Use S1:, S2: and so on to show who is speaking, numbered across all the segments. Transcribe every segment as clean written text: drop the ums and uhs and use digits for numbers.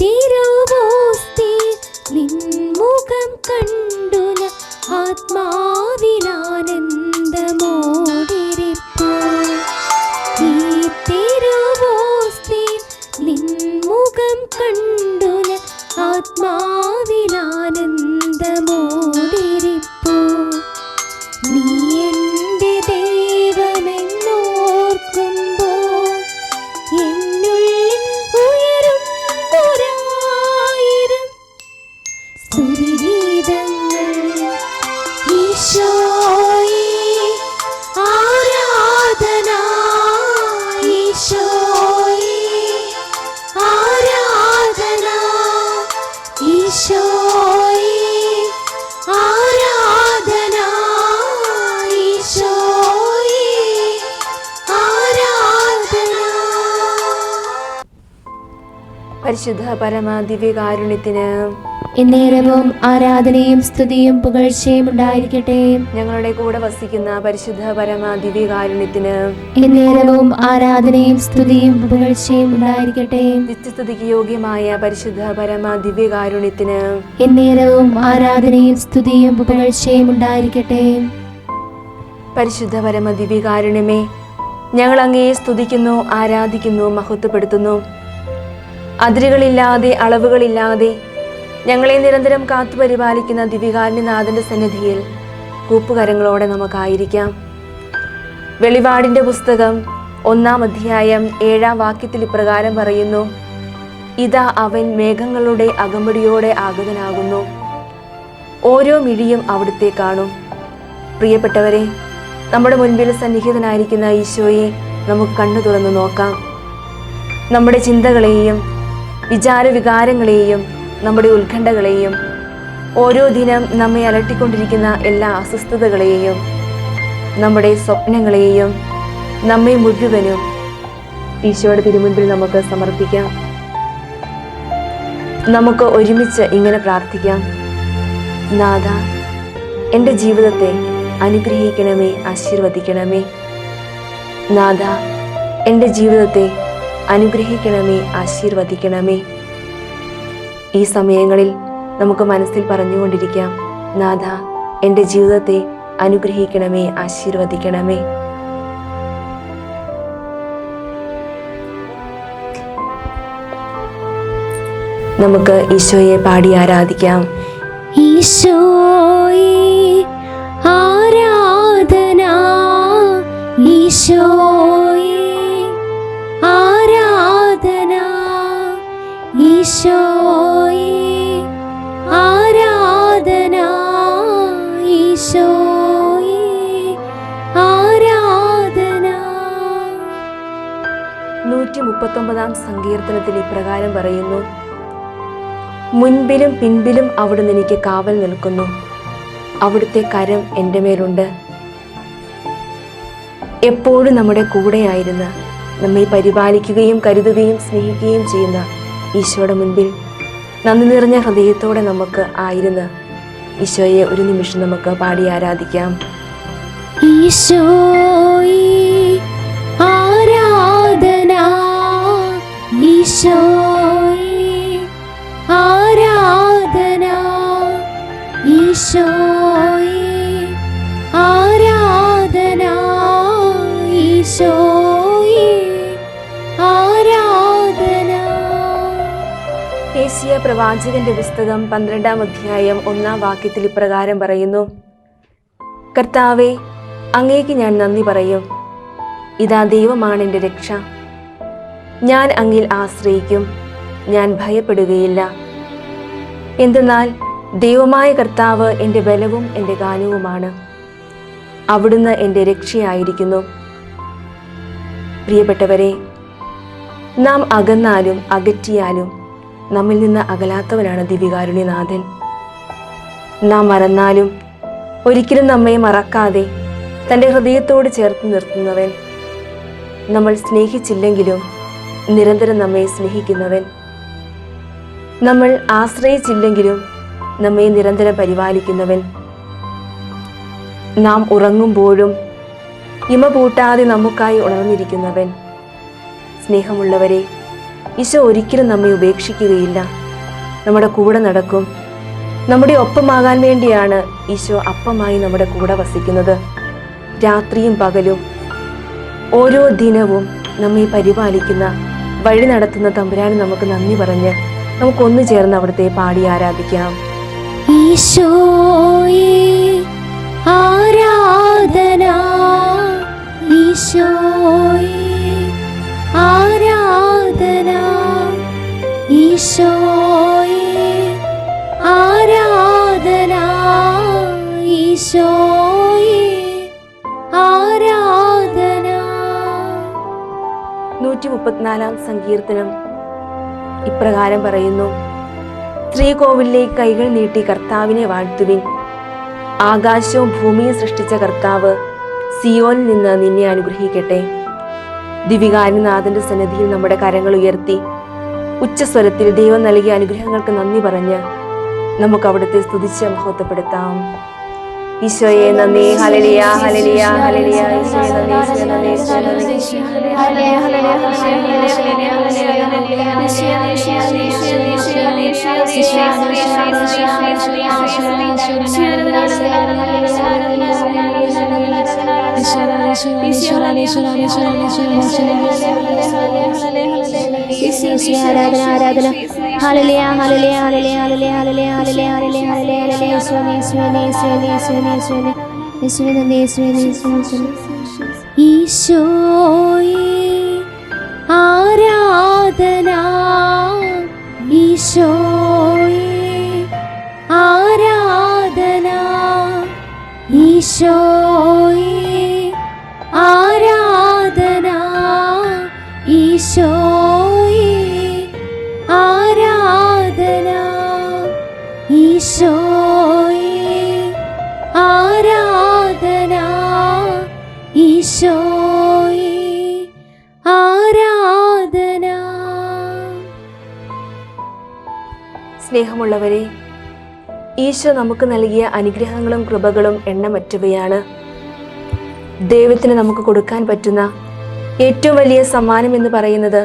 S1: തിരുവോസ്തിയിൽ നിൻമുഖം കണ്ടു ഞാൻ ആത്മാവിലാനന്ദമോടിരിപ്പൂ. ഈ തിരുവോസ്തിയിൽ നിൻമുഖം കണ്ടു ഞാൻ ആത്മാവിലാനന്ദമോടിരിപ്പൂ. നീ എൻ്റെ ദൈവമെന്നോർക്കുമ്പോൾ എന്നുള്ളിൽ ഉയരുന്നൊരായിരം സ്തുതിഗീതങ്ങൾ. ഈശോയേ ആരാധന, ഈശോയേ ആരാധന, ഈശോയേ ആരാധന, ഈശോയേ ആരാധന.
S2: പരിശുദ്ധ പരമ ദിവ്യകാരുണ്യത്തിന്
S1: എന്നേരവും ആരാധനയും സ്തുതിയും പുകഴ്ചയും ഉണ്ടായിരിക്കട്ടെ.
S2: ഞങ്ങളുടെ കൂടെ വസിക്കുന്ന പരിശുദ്ധ പരമ ദിവ്യകാരുണ്യത്തിന്
S1: എന്നേരവും ആരാധനയും സ്തുതിയും പുകഴ്ചയും ഉണ്ടായിരിക്കട്ടെ.
S2: നിത്യസ്തുതിക്ക് യോഗ്യമായ പരിശുദ്ധ പരമ ദിവ്യകാരുണ്യത്തിന്
S1: എന്നേരവും ആരാധനയും സ്തുതിയും പുകഴ്ചയും ഉണ്ടായിരിക്കട്ടെ.
S2: പരിശുദ്ധ പരമ ദിവ്യകാരുണ്യമേ, ഞങ്ങൾ അങ്ങയെ സ്തുതിക്കുന്നു, ആരാധിക്കുന്നു, മഹത്വപ്പെടുത്തുന്നു. അതിരുകളില്ലാതെ അളവുകളില്ലാതെ ഞങ്ങളെ നിരന്തരം കാത്തുപരിപാലിക്കുന്ന ദിവ്യകാരുണ്യനാഥന്റെ സന്നിധിയിൽ കൂപ്പുകരങ്ങളോടെ നമുക്കായിരിക്കാം. വെളിപാടിന്റെ പുസ്തകം 1-ാം അധ്യായം 7-ാം വാക്യത്തിൽ ഇപ്രകാരം പറയുന്നു: ഇതാ അവൻ മേഘങ്ങളുടെ അകമ്പടിയോടെ ആഗതനാകുന്നു, ഓരോ മിഴിയും അവിടുത്തെ കാണും. പ്രിയപ്പെട്ടവരെ, നമ്മുടെ മുൻപിൽ സന്നിഹിതനായിരിക്കുന്ന ഈശോയെ നമുക്ക് കണ്ണു തുറന്നു നോക്കാം. നമ്മുടെ ചിന്തകളെയും വിചാരവികാരങ്ങളെയും നമ്മുടെ ഉത്കണ്ഠകളെയും ഓരോ ദിനം നമ്മെ അലട്ടിക്കൊണ്ടിരിക്കുന്ന എല്ലാ അസ്വസ്ഥതകളെയും നമ്മുടെ സ്വപ്നങ്ങളെയും നമ്മെ മുഴുവനും ഈശോയുടെ തിരുമുൻപിൽ നമുക്ക് സമർപ്പിക്കാം. നമുക്ക് ഒരുമിച്ച് ഇങ്ങനെ പ്രാർത്ഥിക്കാം: നാഥ, എൻ്റെ ജീവിതത്തെ അനുഗ്രഹിക്കണമേ, ആശീർവദിക്കണമേ. നാഥ, എൻ്റെ ജീവിതത്തെ അനുഗ്രഹിക്കണമേ, ആശീർവദിക്കണമേ. ഈ സമയങ്ങളിൽ നമുക്ക് മനസ്സിൽ പറഞ്ഞുകൊണ്ടിരിക്കാം: നാഥ, എൻ്റെ ജീവിതത്തെ അനുഗ്രഹിക്കണമേ, ആശീർവദിക്കണമേ. നമുക്ക് ഈശോയെ പാടി ആരാധിക്കാം.
S1: ഈശോയേ ആരാധന, ഈശോയേ ആരാധന, ഈശോയേ ആരാധന, ഈശോയേ ആരാധന.
S2: 139-ാം സങ്കീർത്തനത്തിൽ ഇപ്രകാരം പറയുന്നു: മുൻപിലും പിൻപിലും അവിടുന്ന് എനിക്ക് കാവൽ നിൽക്കുന്നു, അവിടുത്തെ കരം എൻ്റെ മേലുണ്ട്. എപ്പോഴും നമ്മുടെ കൂടെയായിരുന്ന് നമ്മെ പരിപാലിക്കുകയും കരുതുകയും സ്നേഹിക്കുകയും ചെയ്യുന്ന ഈശോയുടെ മുൻപിൽ നന്ദി നിറഞ്ഞ ഹൃദയത്തോടെ നമുക്ക് ആയിരുന്ന് ഈശോയെ ഒരു നിമിഷം നമുക്ക് പാടി ആരാധിക്കാം.
S1: ഈശോയേ ആരാധന, ഈശോയേ ആരാധന, ഈശോയേ ആരാധന, ഈശോയേ ആരാധന.
S2: യേശയ്യാ പ്രവാചകന്റെ പുസ്തകം 12-ാം അധ്യായം 1-ാം വാക്യത്തിൽ ഇപ്രകാരം പറയുന്നു: കർത്താവേ, അങ്ങേക്ക് ഞാൻ നന്ദി പറയും. ഇതാ ദൈവമാണ് എൻ്റെ രക്ഷ. ഞാൻ അങ്ങിൽ ആശ്രയിക്കും, ഞാൻ ഭയപ്പെടുകയില്ല. എന്തെന്നാൽ ദൈവമായ കർത്താവ് എൻ്റെ ബലവും എൻ്റെ ഗാനവുമാണ്, അവിടുന്ന് എൻ്റെ രക്ഷയായിരിക്കുന്നു. പ്രിയപ്പെട്ടവരെ, നാം അകന്നാലും അകറ്റിയാലും നമ്മിൽ നിന്ന് അകലാത്തവനാണ് ദിവ്യകാരുണ്യനാഥൻ. നാം മറന്നാലും ഒരിക്കലും നമ്മെ മറക്കാതെ തൻ്റെ ഹൃദയത്തോട് ചേർത്ത് നിർത്തുന്നവൻ, നമ്മൾ സ്നേഹിച്ചില്ലെങ്കിലും നിരന്തരം നമ്മെ സ്നേഹിക്കുന്നവൻ, നമ്മൾ ആശ്രയിച്ചില്ലെങ്കിലും നമ്മെ നിരന്തരം പരിപാലിക്കുന്നവൻ, നാം ഉറങ്ങുമ്പോഴും ഇമ പൂട്ടാതെ നമുക്കായി ഉണർന്നിരിക്കുന്നവൻ. സ്നേഹമുള്ളവരെ, ഈശോ ഒരിക്കലും നമ്മെ ഉപേക്ഷിക്കുകയില്ല, നമ്മുടെ കൂടെ നടക്കും. നമ്മുടെ ഒപ്പമാകാൻ വേണ്ടിയാണ് ഈശോ അപ്പമായി നമ്മുടെ കൂടെ വസിക്കുന്നത്. രാത്രിയും പകലും ഓരോ ദിനവും നമ്മെ പരിപാലിക്കുന്ന, വഴി നടത്തുന്ന തമ്പുരാന് നമുക്ക് നന്ദി പറഞ്ഞ് നമുക്കൊന്നു ചേർന്ന് അവിടുത്തെ പാടി ആരാധിക്കാം.
S1: ഈശോയേ ആരാധന, ഈശോയേ ആരാധന, ഈശോയേ ആരാധന, ഈശോയേ ആരാധന.
S2: 134 സങ്കീർത്തനം ഇപ്രകാരം പറയുന്നു: ശ്രീകോവിലേക്ക് കൈകൾ നീട്ടി കർത്താവിനെ വാഴ്ത്തുവിൻ. ആകാശവും ഭൂമിയും സൃഷ്ടിച്ച കർത്താവ് സിയോനിൽ നിന്ന് നിന്നെ അനുഗ്രഹിക്കട്ടെ. ദിവികാരനാഥന്റെ സന്നിധിയിൽ നമ്മുടെ കരങ്ങൾ ഉയർത്തി ഉച്ചസ്വരത്തിൽ ദൈവം നൽകിയ അനുഗ്രഹങ്ങൾക്ക് നന്ദി പറഞ്ഞ് നമുക്ക് അവിടുത്തെ സ്തുതിച്ച് മഹത്വപ്പെടുത്താം. ഈശോയെ നന്ദി, ഹല്ലേലൂയ ഹല്ലേലൂയ ഹല്ലേലൂയ. ഈശോയെ നന്ദി, ഈശോയെ നന്ദി, ഈശോയെ നന്ദി. ഹല്ലേലൂയ ഹല്ലേലൂയ
S1: ആരാധന ആരാധന. Hallelujah hallelujah hallelujah hallelujah hallelujah hallelujah hallelujah hallelujah. യേശുവേ യേശുവേ യേശുവേ യേശുവേ യേശുവേ യേശുവേ നന്ദി, യേശുവേ യേശുവേ. ഈശോയേ ആരാധന, ഈശോയേ ആരാധന, ഈശോയേ ആരാധന, ഈശോയേ ആരാധന, ഈശോയേ ആരാധന, ഈശോയേ ആരാധന.
S2: സ്നേഹമുള്ളവരെ, ഈശോ നമുക്ക് നൽകിയ അനുഗ്രഹങ്ങളും കൃപകളും എണ്ണമറ്റവയാണ്. ദൈവത്തിന് നമുക്ക് കൊടുക്കാൻ പറ്റുന്ന ഏറ്റവും വലിയ സമ്മാനം എന്ന് പറയുന്നത്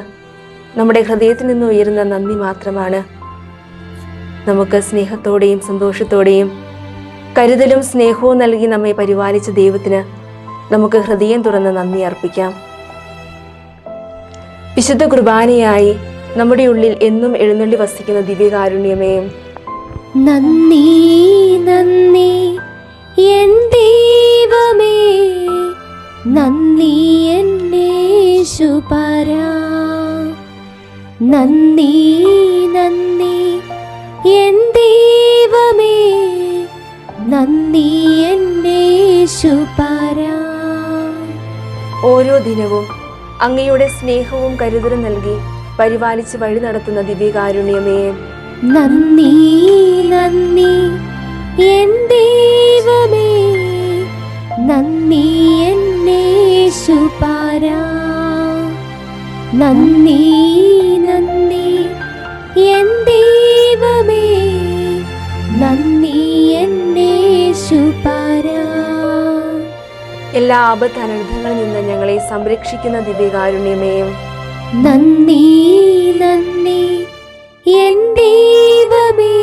S2: നമ്മുടെ ഹൃദയത്തിൽ നിന്ന് ഉയരുന്ന നന്ദി മാത്രമാണ്. നമുക്ക് സ്നേഹത്തോടെയും സന്തോഷത്തോടെയും കരുതലും സ്നേഹവും നൽകി നമ്മെ പരിപാലിച്ച ദൈവത്തിന് നമുക്ക് ഹൃദയം തുറന്ന് നന്ദി അർപ്പിക്കാം. വിശുദ്ധ കുർബാനയായി നമ്മുടെ ഉള്ളിൽ എന്നും എഴുന്നള്ളി വസിക്കുന്ന ദിവ്യകാരുണ്യമേ,
S1: നന്ദി നന്ദി എൻ ദൈവമേ, നന്ദി എൻ യേശുപരാ, നന്ദി നന്ദി എൻ ദൈവമേ, നന്ദി എൻ യേശുപരാ.
S2: ഓരോ ദിനവും അങ്ങയുടെ സ്നേഹവും കരുതലും നൽകി പരിപാലിച്ച് വഴി നടത്തുന്ന ദിവ്യകാരുണ്യമേ,
S1: നന്ദി നന്ദി എൻ ദൈവമേ, നന്ദി എൻ യേശുപരാ, നന്ദി നന്ദി എൻ ദൈവമേ, നന്ദി എൻ യേശുപരാ.
S2: എല്ലാ ആപത്ത് അനർത്ഥങ്ങളിൽ നിന്ന് ഞങ്ങളെ സംരക്ഷിക്കുന്ന ദിവ്യകാരുണ്യമേ,
S1: നന്ദി നന്ദി എൻ ദൈവമേ,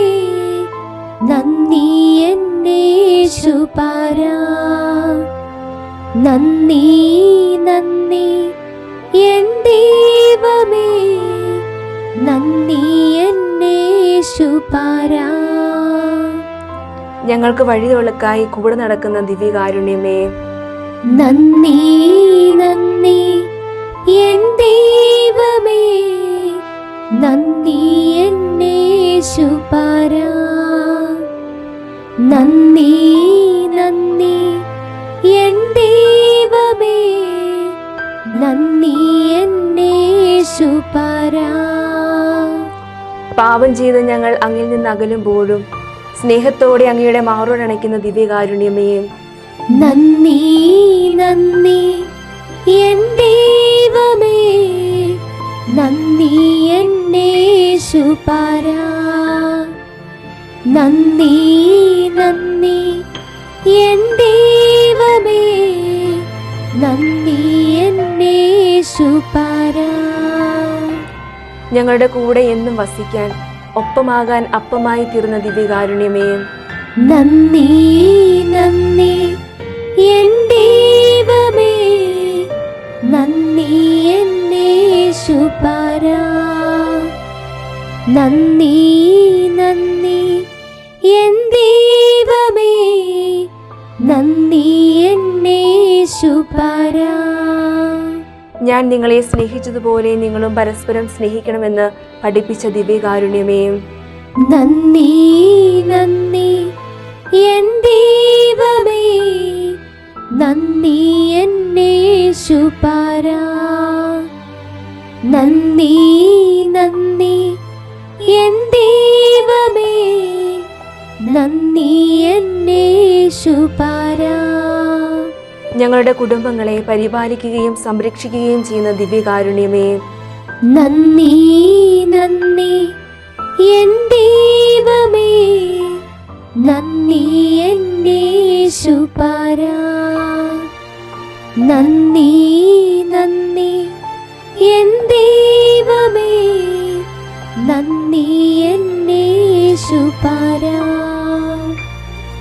S1: നന്ദി എൻ യേശുപരാ, നന്ദി നന്ദി എൻ ദൈവമേ, നന്ദി എൻ യേശുപരാ.
S2: ഞങ്ങൾക്ക് വഴിതൊളുക്കായി കൂടെ നടക്കുന്ന ദിവ്യകാരുണ്യമേ,
S1: നന്ദി നന്ദി എൻ ദൈവമേ, നന്ദി എൻ യേശുപരാ, നന്ദി നന്ദി എൻ ദൈവമേ, നന്ദി എൻ യേശുപരാ.
S2: പാപം ചെയ്ത് ഞങ്ങൾ അങ്ങിൽ നിന്ന് അകലുമ്പോഴും സ്നേഹത്തോടെ അങ്ങയുടെ മാറോടണയ്ക്കുന്ന ദിവ്യകാരുണ്യമേ,
S1: നന്ദി നന്ദി എൻ ദൈവമേ, നന്ദി എൻ യേശുപരാ, നന്ദി നന്ദി എൻ ദൈവമേ, നന്ദി എൻ യേശുപരാ.
S2: ഞങ്ങളുടെ കൂടെ എന്നും വസിക്കാൻ ഒപ്പമാകാൻ അപ്പമായി തീർന്ന ദിവ്യകാരുണ്യമേ,
S1: നന്ദി നന്ദി എൻ ദൈവമേ, നന്ദി എൻ യേശുപരാ, നന്ദി നന്ദി എൻ ദൈവമേ, നന്ദി എൻ യേശുപരാ.
S2: ഞാൻ നിങ്ങളെ സ്നേഹിച്ചതുപോലെ നിങ്ങളും പരസ്പരം സ്നേഹിക്കണമെന്ന് പഠിപ്പിച്ച ദിവ്യകാരുണ്യമേ,
S1: നന്ദി നന്ദി എൻ ദൈവമേ, നന്ദി എൻ യേശുപരാ, നന്ദി നന്ദി എൻ ദൈവമേ, നന്ദി എൻ യേശുപരാ.
S2: ഞങ്ങളുടെ കുടുംബങ്ങളെ പരിപാലിക്കുകയും സംരക്ഷിക്കുകയും ചെയ്യുന്ന ദിവ്യകാരുണ്യമേ,
S1: നന്ദി നന്ദി എൻ ദൈവമേ, നന്ദി എൻ യേശുപരാ, നന്ദി നന്ദി എൻ ദൈവമേ, നന്ദി എൻ യേശുപരാ.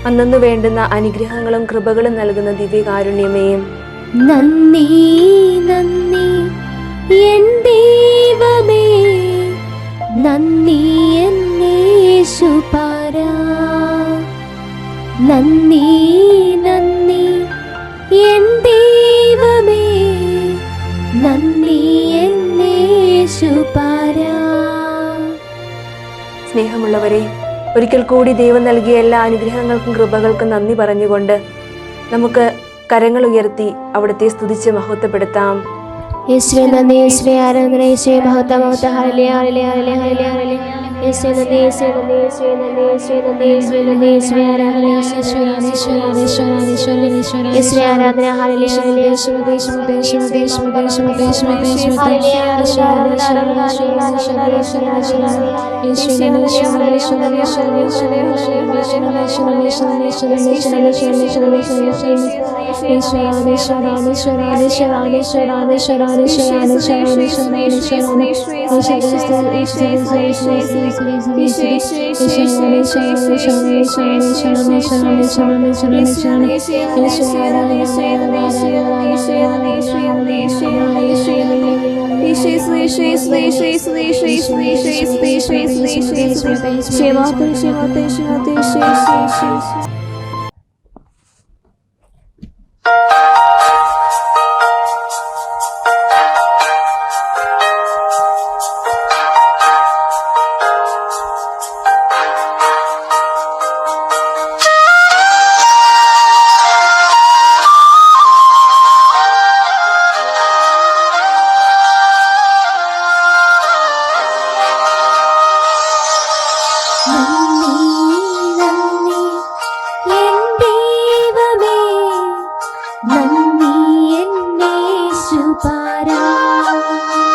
S2: അന്നു വേണ്ടുന്ന അനുഗ്രഹങ്ങളും കൃപകളും നൽകുന്ന ദിവ്യകാരുണ്യമേ,
S1: നന്ദി നന്ദി എൻ ദൈവമേ, നന്ദി എൻ യേശുപരാ, നന്ദി നന്ദി എൻ ദൈവമേ, നന്ദി എൻ യേശുപരാ.
S2: സ്നേഹമുള്ളവരെ, ഒരിക്കൽ കൂടി ദൈവം നൽകിയ എല്ലാ അനുഗ്രഹങ്ങൾക്കും കൃപകൾക്കും നന്ദി പറഞ്ഞുകൊണ്ട് നമുക്ക് കരങ്ങൾ ഉയർത്തി അവിടുത്തെ സ്തുതിച്ച് മഹത്വപ്പെടുത്താം.
S1: യേശുവേ നന്ദി, യേശുവേ ആരാധന, യേശുവേ മഹത്വം, മഹത്വം. Hallelujah, hallelujah, hallelujah, hallelujah. യേശുവേ നന്ദി, യേശുവേ നന്ദി, യേശുവേ നന്ദി, യേശുവേ നന്ദി, യേശുവേ നന്ദി, യേശുവേ ആരാധന, യേശുവേ ആരാധന, ഹല്ലേലൂയ, ഹല്ലേലൂയ,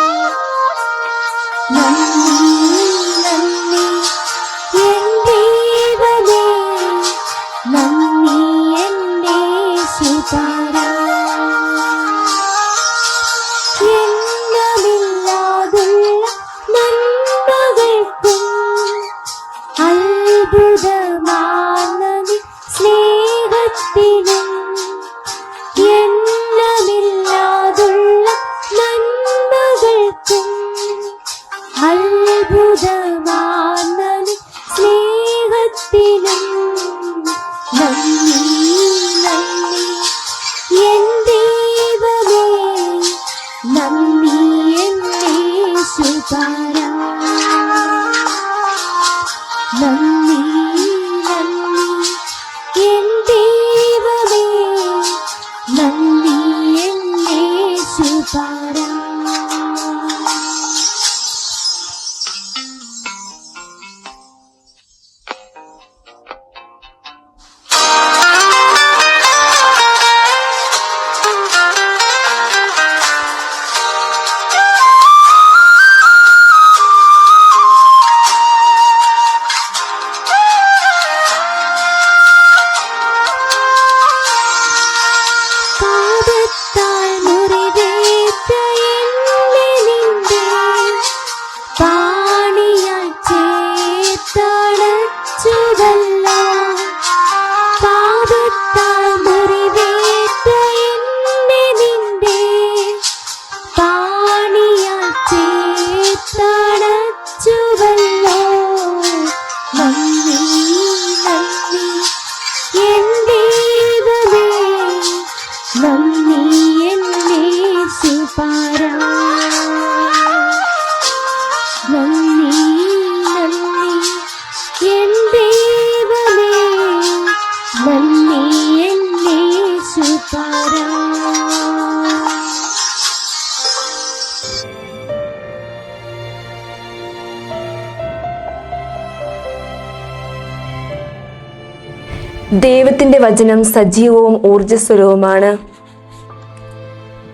S2: ദൈവത്തിന്റെ വചനം സജീവവും ഊർജ്ജസ്വലവുമാണ്.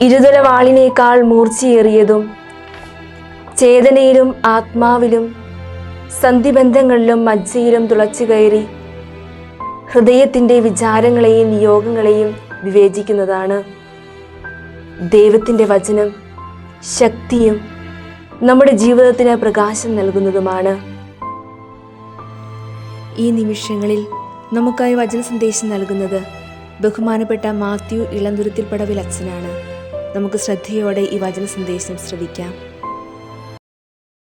S2: ഇരുതല വാളിനേക്കാൾ മൂർച്ചയേറിയതും ചേതനയിലും ആത്മാവിലും സന്ധിബന്ധങ്ങളിലും മജ്ജയിലും തുളച്ചു കയറി ഹൃദയത്തിൻ്റെ വിചാരങ്ങളെയും നിയോഗങ്ങളെയും വിവേചിക്കുന്നതാണ്. ദൈവത്തിൻ്റെ വചനം ശക്തിയും നമ്മുടെ ജീവിതത്തിന് പ്രകാശം നൽകുന്നതുമാണ്. ഈ നിമിഷങ്ങളിൽ നമുക്കായി വചന സന്ദേശം നൽകുന്നത് ബഹുമാനപ്പെട്ട മാത്യു ഇളന്തുരുത്തിൽപ്പടവിൽ അച്ഛനാണ്. നമുക്ക് ശ്രദ്ധയോടെ ഈ വചന സന്ദേശം ശ്രവിക്കാം.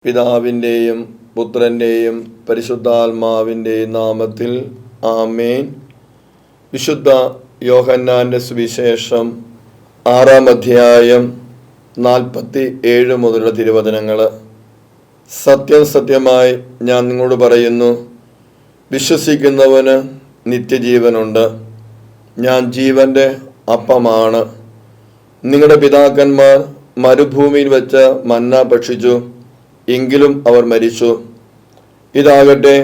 S3: പിതാവിൻ്റെയും പുത്രൻ്റെയും പരിശുദ്ധാത്മാവിൻ്റെയും നാമത്തിൽ ആമേൻ. വിശുദ്ധ യോഹന്നാൻ്റെ സുവിശേഷം 6-ാം അധ്യായം 47 മുതലുള്ള തിരുവചനങ്ങൾ. സത്യം സത്യമായി ഞാൻ നിങ്ങളോട് പറയുന്നു, വിശ്വസിക്കുന്നവന് നിത്യജീവനുണ്ട്. ഞാൻ ജീവൻ്റെ അപ്പമാണ്. നിങ്ങളുടെ പിതാക്കന്മാർ മരുഭൂമിയിൽ വെച്ച് മന്ന ഭക്ഷിച്ചു, എങ്കിലും അവർ മരിച്ചു. ഇതാകട്ടെ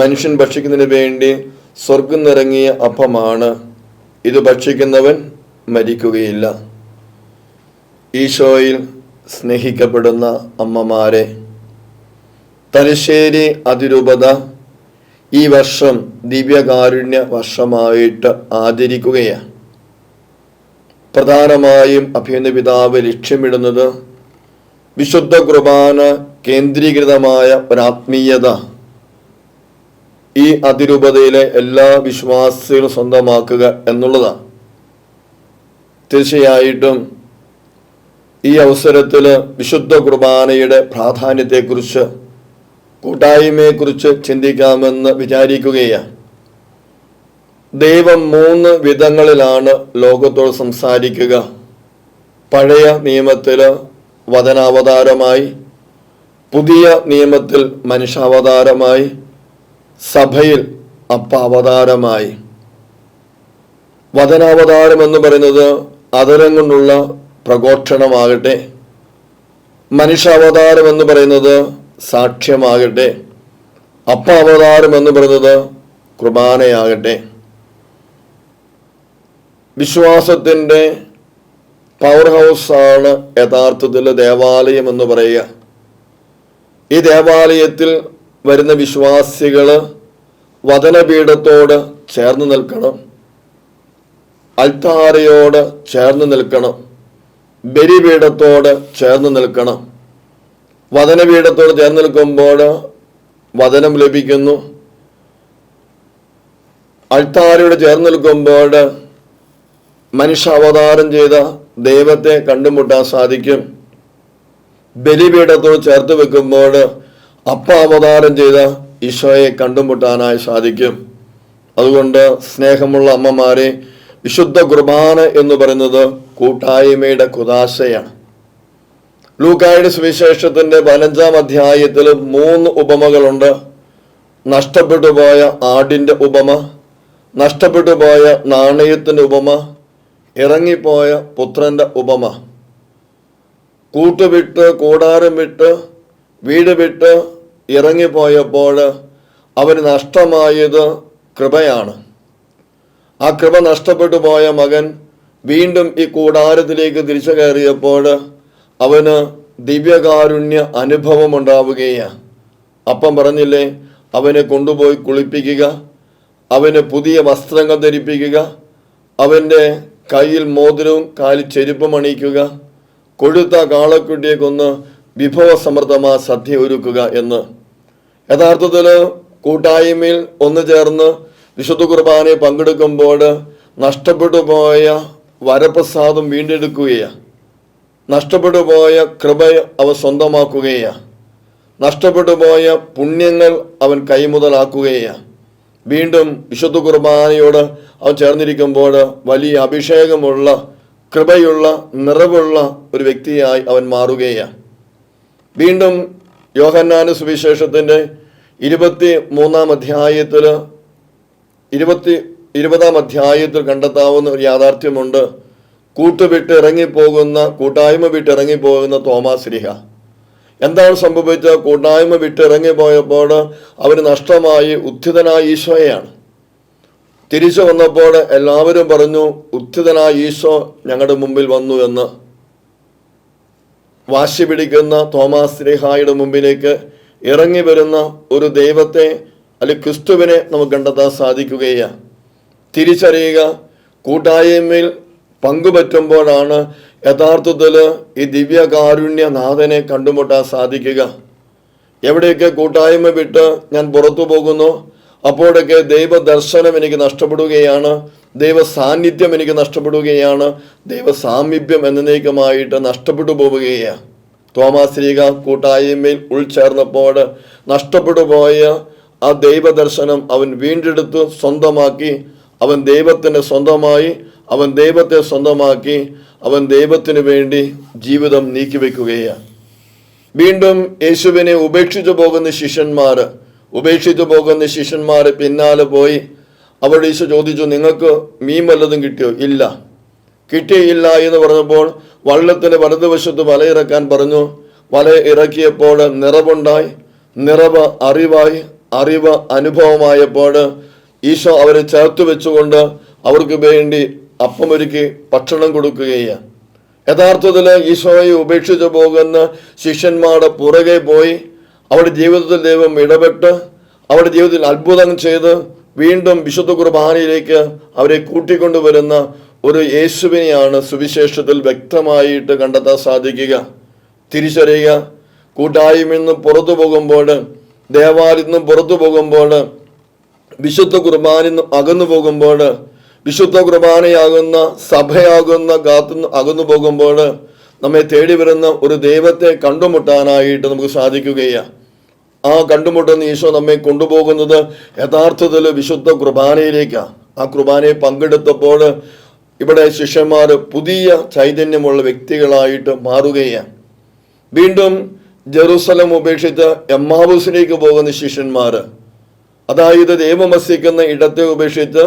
S3: മനുഷ്യൻ ഭക്ഷിക്കുന്നതിന് വേണ്ടി സ്വർഗം നിറങ്ങിയ അപ്പമാണ്. ഇത് ഭക്ഷിക്കുന്നവൻ മരിക്കുകയില്ല. ഈശോയിൽ സ്നേഹിക്കപ്പെടുന്ന അമ്മമാരെ, തലശ്ശേരി അതിരൂപത ഈ വർഷം ദിവ്യകാരുണ്യ വർഷമായിട്ട് ആചരിക്കുകയാണ്. പ്രധാനമായും അഭിനന്ദ പിതാവ് ലക്ഷ്യമിടുന്നത് വിശുദ്ധ കുർബാന കേന്ദ്രീകൃതമായ ഒരാത്മീയത ഈ അതിരൂപതയിലെ എല്ലാ വിശ്വാസികളും സ്വന്തമാക്കുക എന്നുള്ളതാണ്. തീർച്ചയായിട്ടും ഈ അവസരത്തിൽ വിശുദ്ധ കുർബാനയുടെ പ്രാധാന്യത്തെക്കുറിച്ച്, കൂട്ടായ്മയെക്കുറിച്ച് ചിന്തിക്കാമെന്ന് വിചാരിക്കുകയാണ്. ദൈവം 3 വിധങ്ങളിലാണ് ലോകത്തോട് സംസാരിക്കുക. പഴയ നിയമത്തിൽ വചനാവതാരമായി, പുതിയ നിയമത്തിൽ മനുഷ്യാവതാരമായി, സഭയിൽ അപ്പാവതാരമായി. വചനാവതാരം എന്ന് പറയുന്നത് അതരം കൊണ്ടുള്ള പ്രഘോഷണമാകട്ടെ, മനുഷ്യാവതാരം എന്ന് പറയുന്നത് സാക്ഷ്യമാകട്ടെ, അപ്പാവതാരം എന്ന് പറയുന്നത് കുർബാനയാകട്ടെ. വിശ്വാസത്തിൻ്റെ പവർ ഹൗസാണ് യഥാർത്ഥത്തിൽ ദേവാലയം എന്ന് പറയുക. ഈ ദേവാലയത്തിൽ വരുന്ന വിശ്വാസികൾ വചനപീഠത്തോട് ചേർന്ന് നിൽക്കണം, അൽത്താരയോട് ചേർന്ന് നിൽക്കണം, ബലിപീഠത്തോട് ചേർന്ന് നിൽക്കണം. വചനപീഠത്തോട് ചേർന്ന് നിൽക്കുമ്പോൾ വചനം ലഭിക്കുന്നു. അൾത്താരയോട് ചേർന്ന് നിൽക്കുമ്പോൾ മനുഷ്യാവതാരം ചെയ്ത ദൈവത്തെ കണ്ടുമുട്ടാൻ സാധിക്കും. ബലിപീഠത്തോട് ചേർത്ത് വെക്കുമ്പോൾ അപ്പാവതാരം ചെയ്ത ഈശോയെ കണ്ടുമുട്ടാനായി സാധിക്കും. അതുകൊണ്ട് സ്നേഹമുള്ള അമ്മമാരെ, വിശുദ്ധ കുർബാന എന്ന് പറയുന്നത് കൂട്ടായ്മയുടെ കുദാശയാണ്. ലൂക്കായുടെ സുവിശേഷത്തിൻ്റെ 15-ാം അധ്യായത്തിൽ 3 ഉപമകളുണ്ട്. നഷ്ടപ്പെട്ടു പോയ ആടിൻ്റെ ഉപമ, നഷ്ടപ്പെട്ടു പോയ നാണയത്തിൻ്റെ ഉപമ, ഇറങ്ങിപ്പോയ പുത്രൻ്റെ ഉപമ. കൂട്ടുവിട്ട്, കൂടാരം വിട്ട്, വീട് വിട്ട് ഇറങ്ങിപ്പോയപ്പോൾ അവന് നഷ്ടമായത് കൃപയാണ്. ആ കൃപ നഷ്ടപ്പെട്ടു പോയ മകൻ വീണ്ടും ഈ കൂടാരത്തിലേക്ക് തിരിച്ചു കയറിയപ്പോൾ അവന് ദിവ്യകാരുണ്യ അനുഭവം ഉണ്ടാവുകയാണ്. അപ്പം പറഞ്ഞില്ലേ, അവനെ കൊണ്ടുപോയി കുളിപ്പിക്കുക, അവന് പുതിയ വസ്ത്രങ്ങൾ ധരിപ്പിക്കുക, അവൻ്റെ കയ്യിൽ മോതിരവും കാലിൽ ചെരുപ്പും അണിയിക്കുക, കൊഴുത്ത കാളക്കുട്ടിയെ കൊന്ന് വിഭവസമൃദ്ധമായ സദ്യ ഒരുക്കുക എന്ന്. യഥാർത്ഥത്തിൽ കൂട്ടായ്മയിൽ ഒന്ന് ചേർന്ന് വിശുദ്ധ കുർബാനയെ പങ്കെടുക്കുമ്പോൾ നഷ്ടപ്പെട്ടു പോയ വരപ്രസാദം വീണ്ടെടുക്കുകയാണ്. നഷ്ടപ്പെട്ടു പോയ കൃപ അവൻ സ്വന്തമാക്കുകയാണ്. നഷ്ടപ്പെട്ടു പോയ പുണ്യങ്ങൾ അവൻ കൈമുതലാക്കുകയാണ്. വീണ്ടും വിശുദ്ധ കുർബാനയോട് അവൻ ചേർന്നിരിക്കുമ്പോൾ വലിയ അഭിഷേകമുള്ള, കൃപയുള്ള, നിറവുള്ള ഒരു വ്യക്തിയായി അവൻ മാറുകയാണ്. വീണ്ടും യോഹന്നാന്റെ സുവിശേഷത്തിൻ്റെ 23-ാം അധ്യായത്തിൽ 20-ാം അധ്യായത്തിൽ കണ്ടെത്താവുന്ന ഒരു യാഥാർത്ഥ്യമുണ്ട്. കൂട്ടുവിട്ട് ഇറങ്ങിപ്പോകുന്ന, കൂട്ടായ്മ വിട്ട് ഇറങ്ങിപ്പോകുന്ന തോമാശ്ലീഹ. എന്താണ് സംഭവിച്ചത്? കൂട്ടായ്മ വിട്ട് ഇറങ്ങിപ്പോയപ്പോൾ അവന് നഷ്ടമായി ഉത്ഥിതനായ ഈശോയാണ്. തിരിച്ചു വന്നപ്പോൾ എല്ലാവരും പറഞ്ഞു, ഉത്ഥിതനായ ഈശോ ഞങ്ങളുടെ മുമ്പിൽ വന്നു എന്ന്. വാശി പിടിക്കുന്ന തോമാശ്ലീഹായുടെ മുമ്പിലേക്ക് ഇറങ്ങി വരുന്ന ഒരു ദൈവത്തെ, അല്ലെങ്കിൽ ക്രിസ്തുവിനെ നമുക്ക് കണ്ടെത്താൻ സാധിക്കുകയാണ്. തിരിച്ചറിയുക, കൂട്ടായ്മയിൽ പങ്കുപറ്റുമ്പോഴാണ് യഥാർത്ഥത്തിൽ ഈ ദിവ്യകാരുണ്യനാഥനെ കണ്ടുമുട്ടാൻ സാധിക്കുക. എവിടെയൊക്കെ കൂട്ടായ്മ വിട്ട് ഞാൻ പുറത്തു പോകുന്നു, അപ്പോഴൊക്കെ ദൈവദർശനം എനിക്ക് നഷ്ടപ്പെടുകയാണ്, ദൈവ സാന്നിധ്യം എനിക്ക് നഷ്ടപ്പെടുകയാണ്, ദൈവ സാമീപ്യം എന്നേക്കുമായിട്ട് നഷ്ടപ്പെട്ടു പോവുകയാണ്. തോമാശ്ലീഹ കൂട്ടായ്മയിൽ ഉൾച്ചേർന്നപ്പോൾ നഷ്ടപ്പെട്ടു പോയ ആ ദൈവദർശനം അവൻ വീണ്ടെടുത്ത് സ്വന്തമാക്കി. അവൻ ദൈവത്തിന് സ്വന്തമായി, അവൻ ദൈവത്തെ സ്വന്തമാക്കി, അവൻ ദൈവത്തിന് വേണ്ടി ജീവിതം നീക്കിവെക്കുകയാണ്. വീണ്ടും യേശുവിനെ ഉപേക്ഷിച്ചു പോകുന്ന ശിഷ്യന്മാർ പിന്നാലെ പോയി. അവിടെ ഈശോ ചോദിച്ചു, നിങ്ങൾക്ക് മീൻ വല്ലതും കിട്ടിയോ? ഇല്ല. കിട്ടിയില്ല എന്ന് പറഞ്ഞപ്പോൾ വള്ളത്തിന് വലതുവശത്ത് വലയിറക്കാൻ പറഞ്ഞു. വല ഇറക്കിയപ്പോൾ നിറവുണ്ടായി, നിറവ് അറിവായി, അറിവ് അനുഭവമായപ്പോൾ ഈശോ അവരെ ചേർത്ത് വെച്ചുകൊണ്ട് അവർക്ക് വേണ്ടി അപ്പമൊരുക്കി ഭക്ഷണം കൊടുക്കുകയാണ്. യഥാർത്ഥത്തിൽ ഈശോയെ ഉപേക്ഷിച്ചു പോകുന്ന ശിഷ്യന്മാരുടെ പുറകെ പോയി അവരുടെ ജീവിതത്തിൽ ദൈവം ഇടപെട്ട് അവരുടെ ജീവിതത്തിൽ അത്ഭുതം ചെയ്ത് വീണ്ടും വിശുദ്ധ കുർബാനയിലേക്ക് അവരെ കൂട്ടിക്കൊണ്ടുവരുന്ന ഒരു യേശുവിനെയാണ് സുവിശേഷത്തിൽ വ്യക്തമായിട്ട് കണ്ടെത്താൻ സാധിക്കുക. തിരിച്ചറിയുക, കൂട്ടായ്മയിൽ നിന്ന് പുറത്തു പോകുമ്പോൾ, ദേവാലയത്തിൽ നിന്നും പുറത്തു പോകുമ്പോൾ, വിശുദ്ധ കുർബാനയിൽ നിന്നും അകന്നു പോകുമ്പോൾ, വിശുദ്ധ കുർബാനയാകുന്ന സഭയാകുന്ന കാത്തുനിന്ന് അകന്നു പോകുമ്പോൾ നമ്മെ തേടി വരുന്ന ഒരു ദൈവത്തെ കണ്ടുമുട്ടാനായിട്ട് നമുക്ക് സാധിക്കുകയാണ്. ആ കണ്ടുമുട്ടുന്ന ഈശോ നമ്മെ കൊണ്ടുപോകുന്നത് യഥാർത്ഥത്തിൽ വിശുദ്ധ കുർബാനയിലേക്കാണ്. ആ കുർബാനയെ പങ്കെടുത്തപ്പോൾ ഇവിടെ ശിഷ്യന്മാർ പുതിയ ചൈതന്യമുള്ള വ്യക്തികളായിട്ട് മാറുകയാണ്. വീണ്ടും ജെറുസലം ഉപേക്ഷിച്ച് എമ്മാവൂസിലേക്ക് പോകുന്ന ശിഷ്യന്മാർ, അതായത് ദൈവം വസിക്കുന്ന ഇടത്തെ ഉപേക്ഷിച്ച്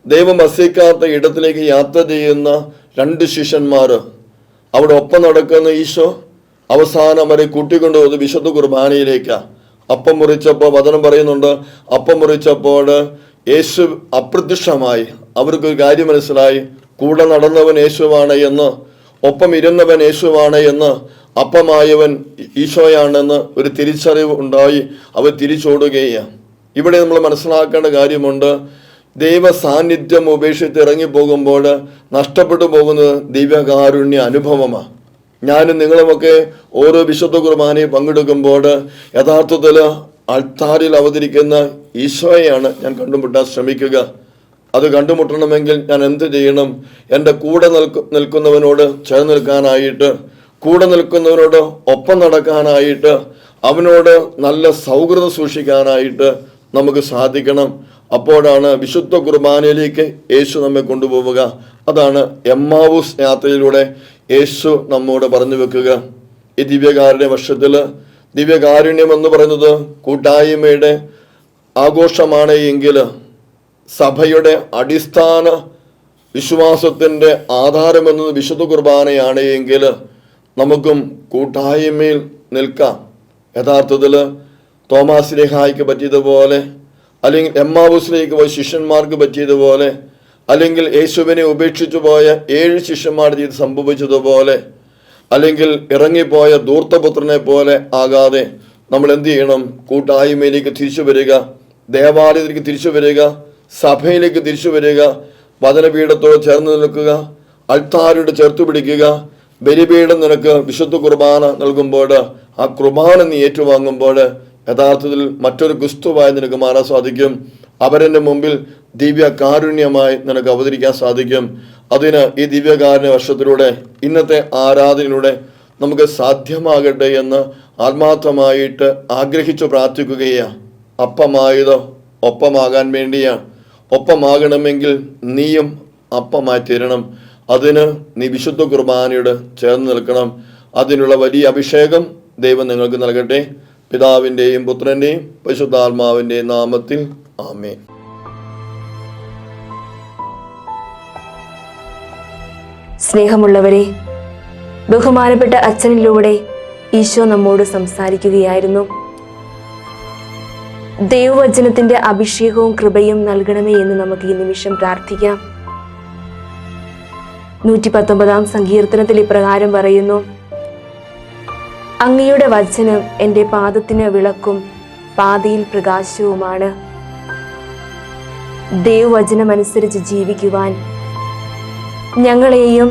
S3: ദൈവം വസിക്കാത്ത ഇടത്തിലേക്ക് യാത്ര ചെയ്യുന്ന രണ്ട് ശിഷ്യന്മാർ, അവിടെ ഒപ്പം നടക്കുന്ന ഈശോ അവസാനം അവരെ കൂട്ടിക്കൊണ്ടുപോകുന്നത് വിശുദ്ധ കുർബാനയിലേക്കാണ്. അപ്പം മുറിച്ചപ്പോൾ വചനം പറയുന്നുണ്ട്, അപ്പം മുറിച്ചപ്പോൾ യേശു അപ്രത്യക്ഷമായി. അവർക്കൊരു കാര്യം മനസ്സിലായി, കൂടെ നടന്നവൻ യേശുവാണ് എന്ന്, ഒപ്പം ഇരുന്നവൻ യേശുവാണ് എന്ന്, അപ്പമായവൻ ഈശോയാണെന്ന് ഒരു തിരിച്ചറിവ് ഉണ്ടായി. അവർ തിരിച്ചോടുകയാണ്. ഇവിടെ നമ്മൾ മനസ്സിലാക്കേണ്ട കാര്യമുണ്ട്, ദൈവ സാന്നിധ്യം ഉപേക്ഷിച്ച് ഇറങ്ങിപ്പോകുമ്പോൾ നഷ്ടപ്പെട്ടു പോകുന്നത് ദിവ്യകാരുണ്യ അനുഭവമാണ്. ഞാനും നിങ്ങളുമൊക്കെ ഓരോ വിശുദ്ധ കുർബാനയിൽ പങ്കെടുക്കുമ്പോൾ യഥാർത്ഥത്തിൽ അൾത്താരിൽ അവതരിക്കുന്ന ഈശോയെയാണ് ഞാൻ കണ്ടുമുട്ടാൻ ശ്രമിക്കുക. അത് കണ്ടുമുട്ടണമെങ്കിൽ ഞാൻ എന്ത് ചെയ്യണം? എൻ്റെ കൂടെ നിൽക്കുന്നവനോട് ചേർന്ന് നിൽക്കാനായിട്ട്, കൂടെ നിൽക്കുന്നവനോട് ഒപ്പം നടക്കാനായിട്ട്, അവനോട് നല്ല സൗഹൃദം സൂക്ഷിക്കാനായിട്ട് നമുക്ക് സാധിക്കണം. അപ്പോഴാണ് വിശുദ്ധ കുർബാനയിലേക്ക് യേശു നമ്മെ കൊണ്ടുപോവുക. അതാണ് എമ്മാവൂസ് യാത്രയിലൂടെ യേശു നമ്മോട് പറഞ്ഞു വെക്കുക. ഈ ദിവ്യകാരുണ്യ വർഷത്തിൽ ദിവ്യകാരുണ്യം എന്ന് പറയുന്നത് കൂട്ടായ്മയുടെ ആഘോഷമാണ് എങ്കിൽ, സഭയുടെ അടിസ്ഥാന വിശ്വാസത്തിൻ്റെ ആധാരമെന്നത് വിശുദ്ധ കുർബാനയാണ് എങ്കിൽ നമുക്കും കൂട്ടായ്മയിൽ നിൽക്കാം. യഥാർത്ഥത്തിൽ തോമാശ്ലീഹായ്ക്ക് പറ്റിയതുപോലെ, അല്ലെങ്കിൽ എമ്മാവൂസിലേക്ക് പോയ ശിഷ്യന്മാർക്ക് പറ്റിയതുപോലെ, അല്ലെങ്കിൽ യേശുവിനെ ഉപേക്ഷിച്ചു പോയ 7 ശിഷ്യന്മാരുടെ ജീവിതം സംഭവിച്ചതുപോലെ, അല്ലെങ്കിൽ ഇറങ്ങിപ്പോയ ധൂർത്തപുത്രനെ പോലെ ആകാതെ നമ്മൾ എന്ത് ചെയ്യണം? കൂട്ടായ്മയിലേക്ക് തിരിച്ചു വരിക, ദേവാലയത്തിലേക്ക് തിരിച്ചു വരിക, സഭയിലേക്ക് തിരിച്ചു വരിക, വചനപീഠത്തോട് ചേർന്ന് നിൽക്കുക, അൾത്താരോട് ചേർത്ത് പിടിക്കുക. ബലിപീഠം നിനക്ക് വിശുദ്ധ കുർബാന നൽകുമ്പോൾ, ആ കുർബാന നീ ഏറ്റുവാങ്ങുമ്പോൾ യഥാർത്ഥത്തിൽ മറ്റൊരു ക്രിസ്തുവായി നിനക്ക് മാറാൻ സാധിക്കും. അവരുടെ മുമ്പിൽ ദിവ്യകാരുണ്യമായി നിനക്ക് അവതരിക്കാൻ സാധിക്കും. അതിന് ഈ ദിവ്യകാരുണ്യ വർഷത്തിലൂടെ, ഇന്നത്തെ ആരാധനയിലൂടെ നമുക്ക് സാധ്യമാകട്ടെ എന്ന് ആത്മാർത്ഥമായിട്ട് ആഗ്രഹിച്ചു പ്രാർത്ഥിക്കുകയാണ്. അപ്പമായത് ഒപ്പമാകാൻ വേണ്ടിയാണ്. ഒപ്പമാകണമെങ്കിൽ നീയും അപ്പമായി തീരണം. അതിന് നീ വിശുദ്ധ കുർബാനയോട് ചേർന്ന് നിൽക്കണം. അതിനുള്ള വലിയ അഭിഷേകം ദൈവം നിങ്ങൾക്ക് നൽകട്ടെ. പിതാവിൻ്റെയും പുത്രൻ്റെയും പരിശുദ്ധാത്മാവിൻ്റെയും നാമത്തിൽ ആമേൻ.
S2: സ്നേഹമുള്ളവരെ, ബഹുമാനപ്പെട്ട അച്ഛനിലൂടെ ഈശോ നമ്മോട് സംസാരിക്കുകയായിരുന്നു. ദൈവവചനത്തിന്റെ അഭിഷേകവും കൃപയും നൽകണമേ എന്ന് നമുക്ക് ഈ നിമിഷം പ്രാർത്ഥിക്കാം. 119 സങ്കീർത്തനത്തിൽ ഇപ്രകാരം പറയുന്നു: അങ്ങയുടെ വചനം എൻ്റെ പാദത്തിന് വിളക്കും പാതയിൽ പ്രകാശവുമാണ്. ദൈവവചനമനുസരിച്ച് ജീവിക്കുവാൻ ഞങ്ങളെയും